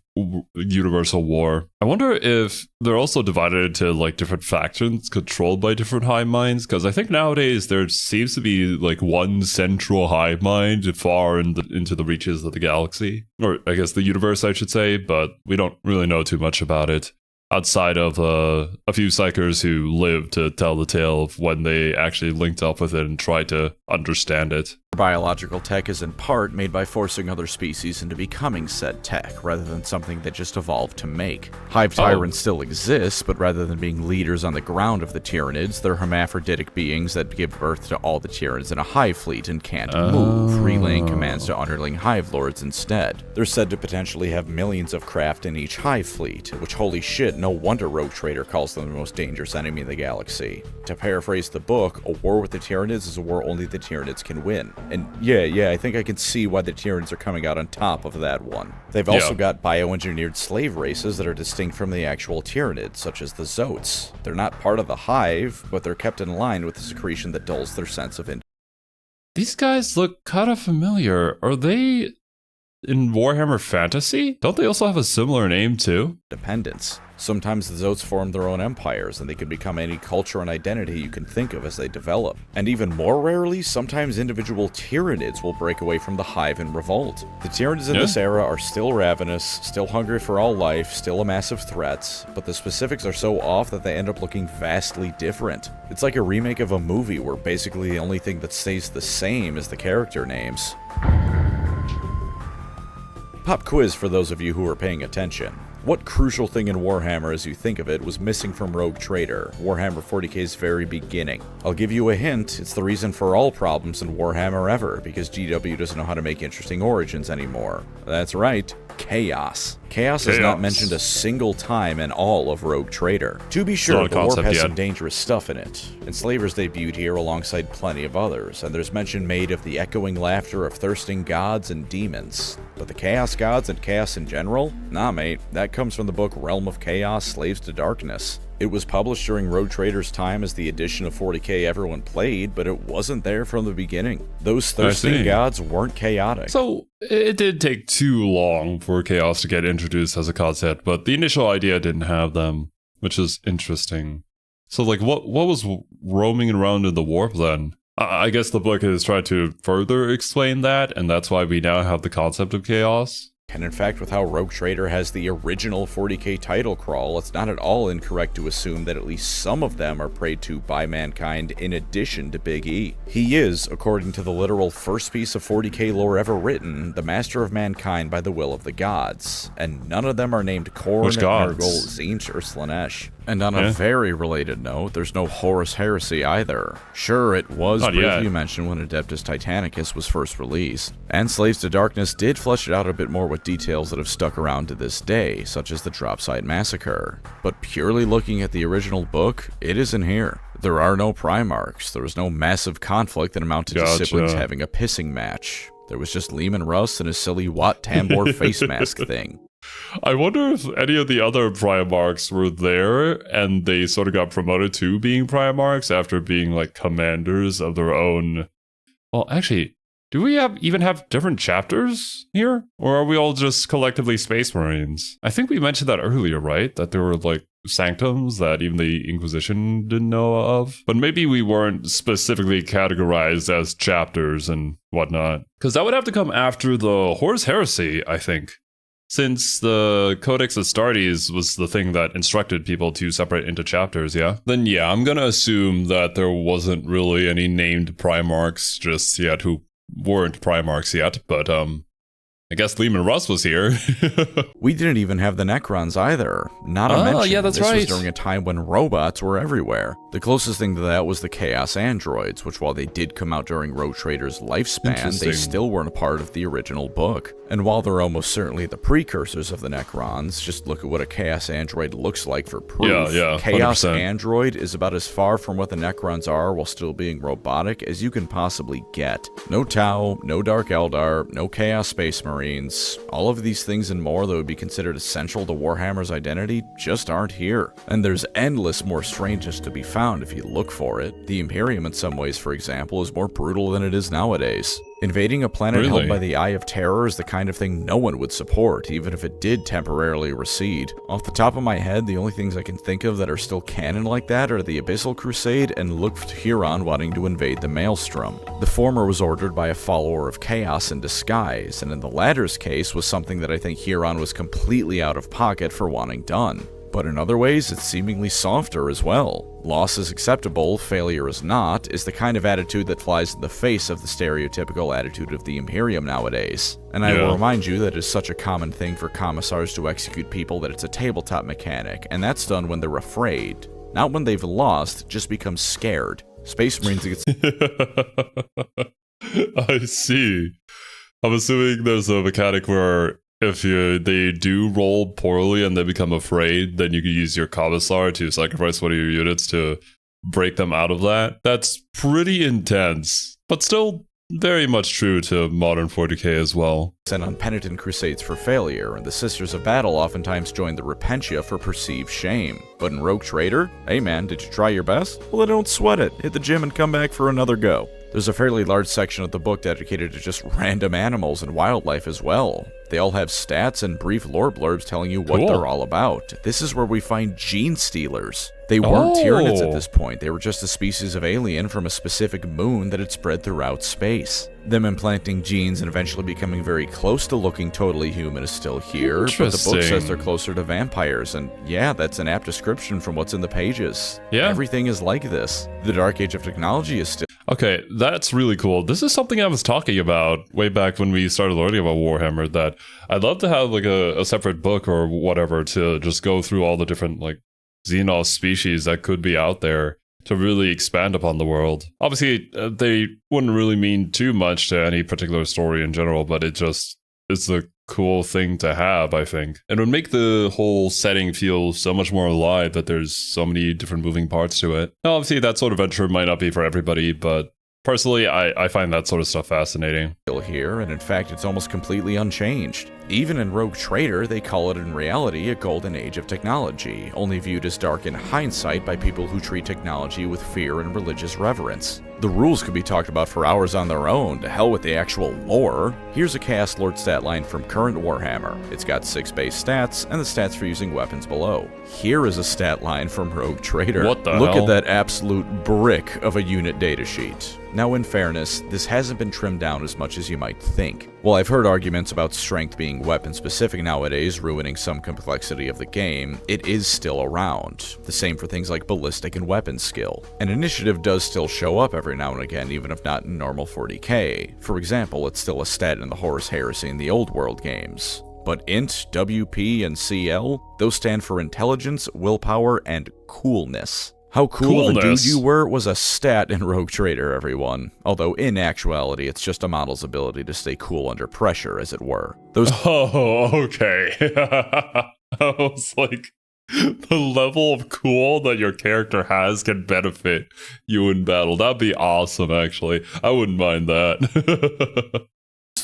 universal war. I wonder if they're also divided into like different factions controlled by different hive minds, because I think nowadays there seems to be like one central hive mind far into the reaches of the galaxy, or I guess the universe I should say, but we don't really know too much about it. Outside of a few psychers who live to tell the tale of when they actually linked up with it and tried to understand it. Biological tech is in part made by forcing other species into becoming said tech, rather than something that just evolved to make. Hive tyrants still exist, but rather than being leaders on the ground of the Tyranids, they're hermaphroditic beings that give birth to all the Tyranids in a hive fleet and can't move, relaying commands to underling hive lords instead. They're said to potentially have millions of craft in each hive fleet, which, holy shit, no wonder Rogue Trader calls them the most dangerous enemy in the galaxy. To paraphrase the book, a war with the Tyranids is a war only the Tyranids can win. And yeah, I think I can see why the Tyranids are coming out on top of that one. They've also got bioengineered slave races that are distinct from the actual Tyranids, such as the Zotes. They're not part of the hive, but they're kept in line with the secretion that dulls their sense of These guys look kind of familiar. Are they in Warhammer Fantasy? Don't they also have a similar name too? independence. Sometimes the Zotes form their own empires, and they can become any culture and identity you can think of as they develop. And even more rarely, sometimes individual Tyranids will break away from the hive and revolt. The Tyranids in this era are still ravenous, still hungry for all life, still a massive threat, but the specifics are so off that they end up looking vastly different. It's like a remake of a movie where basically the only thing that stays the same is the character names. Pop quiz for those of you who are paying attention. What crucial thing in Warhammer as you think of it was missing from Rogue Trader, Warhammer 40k's very beginning? I'll give you a hint, it's the reason for all problems in Warhammer ever, because GW doesn't know how to make interesting origins anymore. That's right, chaos. Chaos is not mentioned a single time in all of Rogue Trader. To be sure, the warp has some dangerous stuff in it. Enslavers debuted here alongside plenty of others, and there's mention made of the echoing laughter of thirsting gods and demons. But the Chaos Gods and chaos in general? Nah mate, that comes from the book Realm of Chaos, Slaves to Darkness. It was published during Rogue Trader's time as the edition of 40k everyone played, but it wasn't there from the beginning. Those thirsting gods weren't chaotic. So it did take too long for chaos to get introduced as a concept, but the initial idea didn't have them, which is interesting. So like what was roaming around in the warp then? I guess the book is trying to further explain that, and that's why we now have the concept of chaos. And in fact, with how Rogue Trader has the original 40k title crawl, it's not at all incorrect to assume that at least some of them are prayed to by mankind in addition to Big E. He is, according to the literal first piece of 40k lore ever written, the master of mankind by the will of the gods, and none of them are named Khorne, Nurgle, Tzeentch, or Slaanesh. And on a very related note, there's no Horus Heresy either. Sure, it was briefly mentioned when Adeptus Titanicus was first released, and Slaves to Darkness did flesh it out a bit more with details that have stuck around to this day, such as the Dropside Massacre. But purely looking at the original book, it isn't here. There are no Primarchs, there was no massive conflict that amounted to siblings having a pissing match. There was just Leman Russ and his silly Wat Tambor face mask thing. I wonder if any of the other Primarchs were there and they sort of got promoted to being Primarchs after being like commanders of their own. Well, actually, do we even have different chapters here? Or are we all just collectively Space Marines? I think we mentioned that earlier, right? That there were like sanctums that even the Inquisition didn't know of. But maybe we weren't specifically categorized as chapters and whatnot. Because that would have to come after the Horus Heresy, I think. Since the Codex Astartes was the thing that instructed people to separate into chapters, yeah? Then yeah, I'm gonna assume that there wasn't really any named Primarchs just yet who weren't Primarchs yet, but I guess Lehman Russ was here. We didn't even have the Necrons either. Not a mention. Yeah, that's this right. was during a time when robots were everywhere. The closest thing to that was the Chaos Androids, which while they did come out during Rogue Trader's lifespan, they still weren't a part of the original book. And while they're almost certainly the precursors of the Necrons, just look at what a Chaos Android looks like for proof. Yeah, Chaos 100%. Android is about as far from what the Necrons are while still being robotic as you can possibly get. No Tau, no Dark Eldar, no Chaos Space Marines. All of these things and more that would be considered essential to Warhammer's identity just aren't here. And there's endless more strangeness to be found if you look for it. The Imperium in some ways, for example, is more brutal than it is nowadays. Invading a planet held by the Eye of Terror is the kind of thing no one would support, even if it did temporarily recede. Off the top of my head, the only things I can think of that are still canon like that are the Abyssal Crusade and Luft Huron wanting to invade the Maelstrom. The former was ordered by a follower of Chaos in disguise, and in the latter's case was something that I think Huron was completely out of pocket for wanting done. But in other ways, it's seemingly softer as well. Loss is acceptable, failure is not, is the kind of attitude that flies in the face of the stereotypical attitude of the Imperium nowadays. And I will remind you that it is such a common thing for commissars to execute people that it's a tabletop mechanic, and that's done when they're afraid. Not when they've lost, just become scared. Space Marines get... I see. I'm assuming there's a mechanic where if they do roll poorly and they become afraid, then you can use your commissar to sacrifice one of your units to break them out of that. That's pretty intense, but still very much true to modern 40k as well. Sent on penitent crusades for failure, and the Sisters of Battle oftentimes join the Repentia for perceived shame. But in Rogue Trader, hey man, did you try your best? Well, then don't sweat it. Hit the gym and come back for another go. There's a fairly large section of the book dedicated to just random animals and wildlife as well. They all have stats and brief lore blurbs telling you what they're all about. This is where we find gene stealers. They weren't Tyranids at this point, they were just a species of alien from a specific moon that had spread throughout space. Them implanting genes and eventually becoming very close to looking totally human is still here, but the book says they're closer to vampires, and yeah, that's an apt description from what's in the pages. Yeah. Everything is like this. The Dark Age of technology is still... Okay, that's really cool. This is something I was talking about way back when we started learning about Warhammer, that I'd love to have like a separate book or whatever to just go through all the different like Xenos species that could be out there to really expand upon the world. Obviously, they wouldn't really mean too much to any particular story in general, but it's a cool thing to have, I think. And it would make the whole setting feel so much more alive that there's so many different moving parts to it. Now, obviously, that sort of venture might not be for everybody, but personally, I find that sort of stuff fascinating. Still here, and in fact, it's almost completely unchanged. Even in Rogue Trader, they call it in reality a golden age of technology, only viewed as dark in hindsight by people who treat technology with fear and religious reverence. The rules could be talked about for hours on their own, to hell with the actual lore. Here's a Chaos Lord stat line from current Warhammer. It's got 6 base stats, and the stats for using weapons below. Here is a stat line from Rogue Trader. What the hell? Look at that absolute brick of a unit datasheet. Now, in fairness, this hasn't been trimmed down as much as you might think. While I've heard arguments about strength being weapon-specific nowadays, ruining some complexity of the game, it is still around. The same for things like ballistic and weapon skill. An initiative does still show up every now and again, even if not in normal 40k. For example, it's still a stat in the Horus Heresy in the Old World games. But Int, WP, and CL, those stand for intelligence, willpower, and coolness. How cool of a dude you were was a stat in Rogue Trader, everyone. Although in actuality, it's just a model's ability to stay cool under pressure, as it were. Oh, okay. I was like, the level of cool that your character has can benefit you in battle. That'd be awesome, actually. I wouldn't mind that.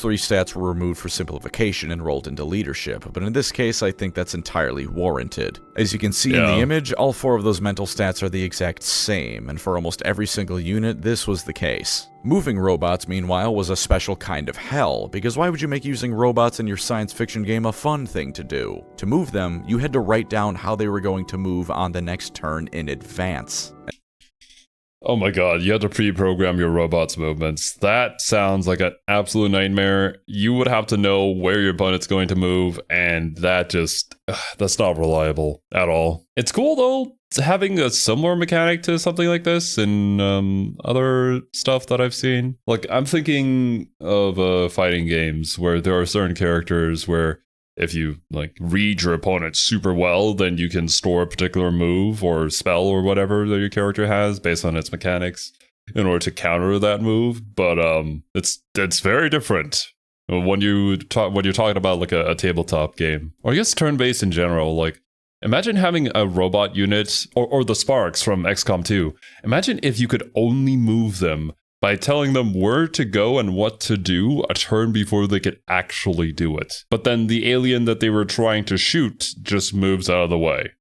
3 stats were removed for simplification and rolled into leadership, but in this case I think that's entirely warranted. As you can see in the image, all 4 of those mental stats are the exact same, and for almost every single unit this was the case. Moving robots, meanwhile, was a special kind of hell, because why would you make using robots in your science fiction game a fun thing to do? To move them, you had to write down how they were going to move on the next turn in advance. Oh my god, you had to pre-program your robot's movements. That sounds like an absolute nightmare. You would have to know where your opponent's going to move, and that's not reliable at all. It's cool though, having a similar mechanic to something like this in other stuff that I've seen. Like, I'm thinking of fighting games where there are certain characters where if you like read your opponent super well, then you can store a particular move or spell or whatever that your character has based on its mechanics in order to counter that move. But it's very different when you're talking about like a tabletop game, or I guess turn-based in general. Like, imagine having a robot unit or the Sparks from XCOM 2. Imagine if you could only move them by telling them where to go and what to do a turn before they could actually do it. But then the alien that they were trying to shoot just moves out of the way.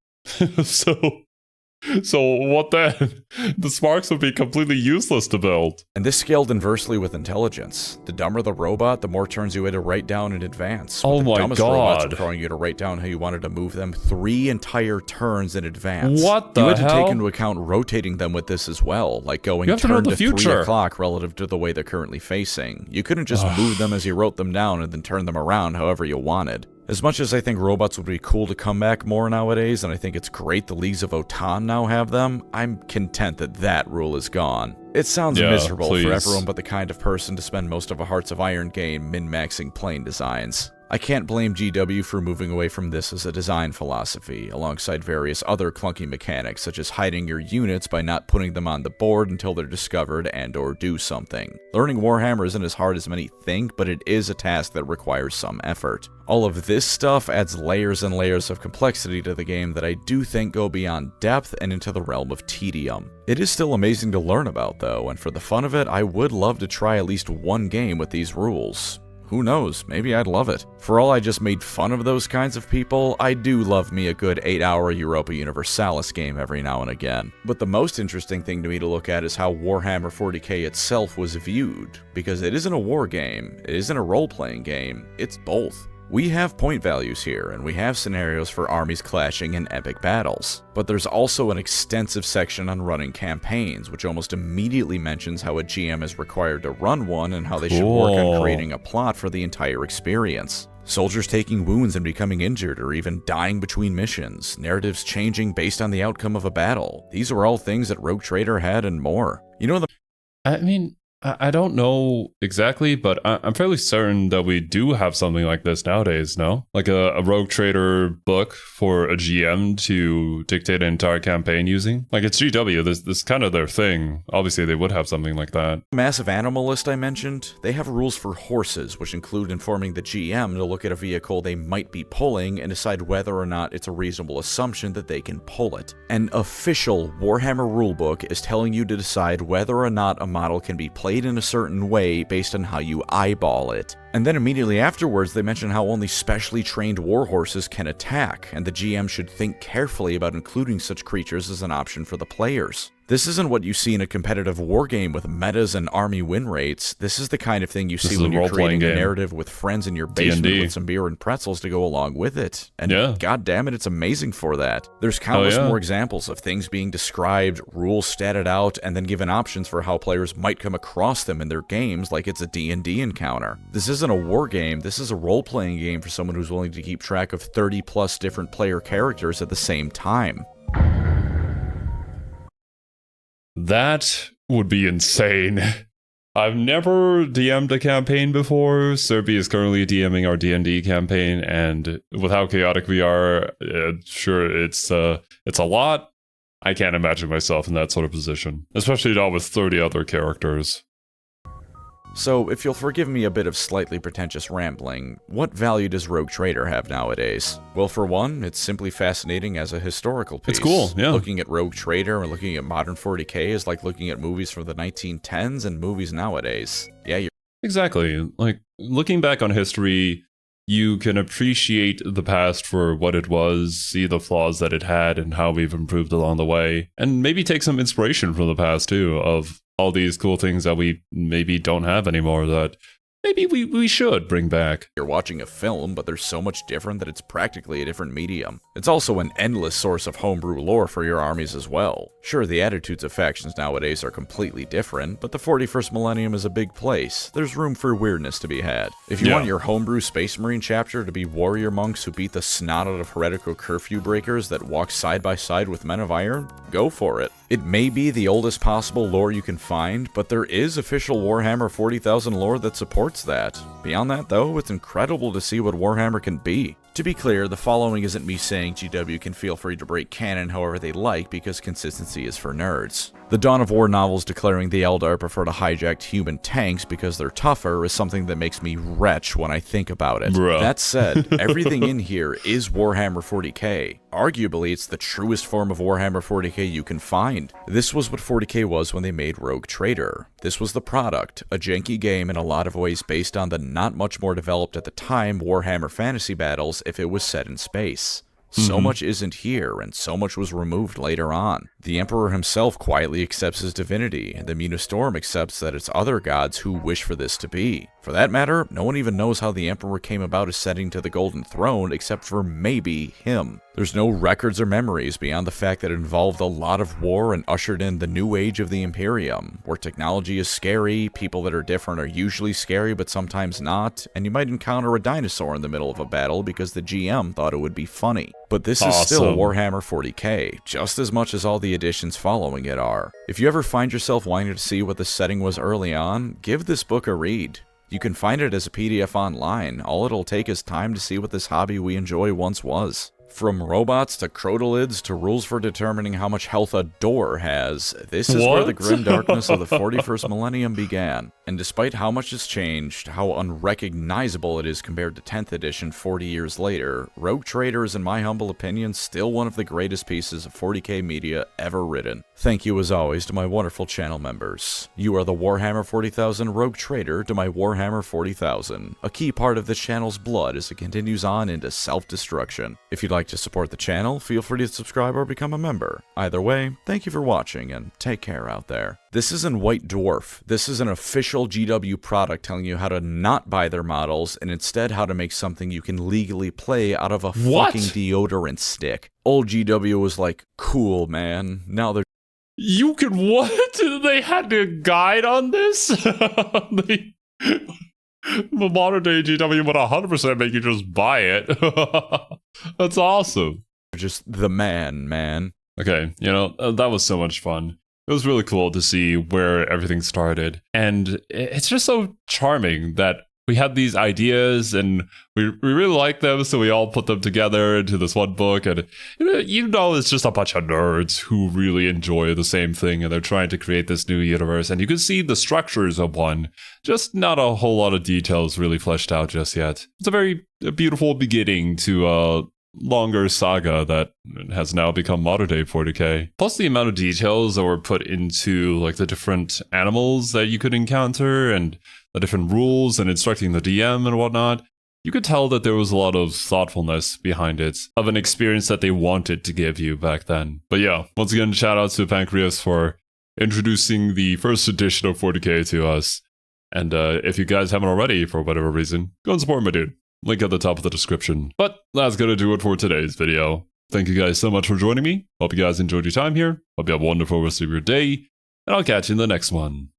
So what then? The Sparks would be completely useless to build. And this scaled inversely with intelligence. The dumber the robot, the more turns you had to write down in advance. Oh my dumbest robots god. requiring you to write down how you wanted to move them 3 entire turns in advance. What the hell? You had to hell? take into account rotating them with this as well, like going You have to know turn the to 3 future. o'clock relative to the way they're currently facing. You couldn't just move them as you wrote them down and then turn them around however you wanted. As much as I think robots would be cool to come back more nowadays, and I think it's great the Leagues of Otan now have them, I'm content that that rule is gone. It sounds miserable for everyone but the kind of person to spend most of a Hearts of Iron game min-maxing plane designs. I can't blame GW for moving away from this as a design philosophy, alongside various other clunky mechanics such as hiding your units by not putting them on the board until they're discovered and or do something. Learning Warhammer isn't as hard as many think, but it is a task that requires some effort. All of this stuff adds layers and layers of complexity to the game that I do think go beyond depth and into the realm of tedium. It is still amazing to learn about though, and for the fun of it, I would love to try at least one game with these rules. Who knows, maybe I'd love it. For all I just made fun of those kinds of people, I do love me a good 8-hour Europa Universalis game every now and again. But the most interesting thing to me to look at is how Warhammer 40k itself was viewed, because it isn't a war game, it isn't a role-playing game, it's both. We have point values here, and we have scenarios for armies clashing in epic battles. But there's also an extensive section on running campaigns, which almost immediately mentions how a GM is required to run one and how they should work on creating a plot for the entire experience. Soldiers taking wounds and becoming injured, or even dying between missions, narratives changing based on the outcome of a battle. These are all things that Rogue Trader had and more. You know, I mean, I don't know exactly, but I'm fairly certain that we do have something like this nowadays, no? Like a Rogue Trader book for a GM to dictate an entire campaign using? Like, it's GW, this is kind of their thing. Obviously, they would have something like that. Massive Animal list I mentioned, they have rules for horses, which include informing the GM to look at a vehicle they might be pulling and decide whether or not it's a reasonable assumption that they can pull it. An official Warhammer rulebook is telling you to decide whether or not a model can be played in a certain way based on how you eyeball it. And then immediately afterwards, they mention how only specially trained warhorses can attack, and the GM should think carefully about including such creatures as an option for the players. This isn't what you see in a competitive war game with metas and army win rates. This is the kind of thing you see when you're creating a narrative with friends in your basement D&D. with some beer and pretzels to go along with it. And god damn it, it's amazing for that. There's countless more examples of things being described, rules statted out, and then given options for how players might come across them in their games like it's a D&D encounter. This isn't a war game, this is a role-playing game for someone who's willing to keep track of 30 plus different player characters at the same time. That would be insane. I've never DM'd a campaign before. Serby is currently DMing our D&D campaign, and with how chaotic we are, sure, it's a lot. I can't imagine myself in that sort of position, especially not with 30 other characters. So, if you'll forgive me a bit of slightly pretentious rambling, what value does Rogue Trader have nowadays? Well, for one, it's simply fascinating as a historical piece. It's cool, yeah. Looking at Rogue Trader and looking at modern 40k is like looking at movies from the 1910s and movies nowadays. Yeah, Exactly. Like, looking back on history, you can appreciate the past for what it was, see the flaws that it had and how we've improved along the way, and maybe take some inspiration from the past too, of all these cool things that we maybe don't have anymore that maybe we should bring back. You're watching a film, but they're so much different that it's practically a different medium. It's also an endless source of homebrew lore for your armies as well. Sure, the attitudes of factions nowadays are completely different, but the 41st millennium is a big place. There's room for weirdness to be had. If you want your homebrew Space Marine chapter to be warrior monks who beat the snot out of heretical curfew breakers that walk side by side with men of iron, go for it. It may be the oldest possible lore you can find, but there is official Warhammer 40,000 lore that supports that. Beyond that though, it's incredible to see what Warhammer can be. To be clear, the following isn't me saying GW can feel free to break canon however they like because consistency is for nerds. The Dawn of War novels declaring the Eldar prefer to hijack human tanks because they're tougher is something that makes me retch when I think about it. Bruh. That said, everything in here is Warhammer 40k. Arguably, it's the truest form of Warhammer 40k you can find. This was what 40k was when they made Rogue Trader. This was the product, a janky game in a lot of ways based on the not much more developed at the time Warhammer fantasy battles if it was set in space. So much isn't here, and so much was removed later on. The Emperor himself quietly accepts his divinity, and the Muna Storm accepts that it's other gods who wish for this to be. For that matter, no one even knows how the Emperor came about ascending to the Golden Throne except for maybe him. There's no records or memories beyond the fact that it involved a lot of war and ushered in the new age of the Imperium, where technology is scary, people that are different are usually scary but sometimes not, and you might encounter a dinosaur in the middle of a battle because the GM thought it would be funny. But this is still Warhammer 40k, just as much as all the editions following it are. If you ever find yourself wanting to see what the setting was early on, give this book a read. You can find it as a PDF online. All it'll take is time to see what this hobby we enjoy once was. From robots to crotalids to rules for determining how much health a door has, this is where the grim darkness of the 41st millennium began. And despite how much has changed, how unrecognizable it is compared to 10th edition 40 years later, Rogue Trader is, in my humble opinion, still one of the greatest pieces of 40k media ever written. Thank you as always to my wonderful channel members. You are the Warhammer 40,000 Rogue Trader to my Warhammer 40,000, a key part of this channel's blood as it continues on into self-destruction. If you'd like to support the channel, feel free to subscribe or become a member. Either way, thank you for watching and take care out there. This isn't White Dwarf. This is an official GW product telling you how to not buy their models and instead how to make something you can legally play out of a fucking deodorant stick. Old GW was like, cool, man. Now they're You can what? They had a guide on this? The modern day GW would 100% make you just buy it. That's awesome. just the man. Okay, you know, that was so much fun. It was really cool to see where everything started. And it's just so charming that we had these ideas and we really liked them, so we all put them together into this one book. And you know, it's just a bunch of nerds who really enjoy the same thing, and they're trying to create this new universe. And you can see the structures of one, just not a whole lot of details really fleshed out just yet. It's a very beautiful beginning to a longer saga that has now become modern day 40k. Plus the amount of details that were put into like the different animals that you could encounter and the different rules and instructing the DM and whatnot. You could tell that there was a lot of thoughtfulness behind it, of an experience that they wanted to give you back then. But yeah, once again, shout out to Pancreas for introducing the first edition of 40k to us. And if you guys haven't already, for whatever reason, go and support my dude. Link at the top of the description. But that's gonna do it for today's video. Thank you guys so much for joining me. Hope you guys enjoyed your time here. Hope you have a wonderful rest of your day. And I'll catch you in the next one.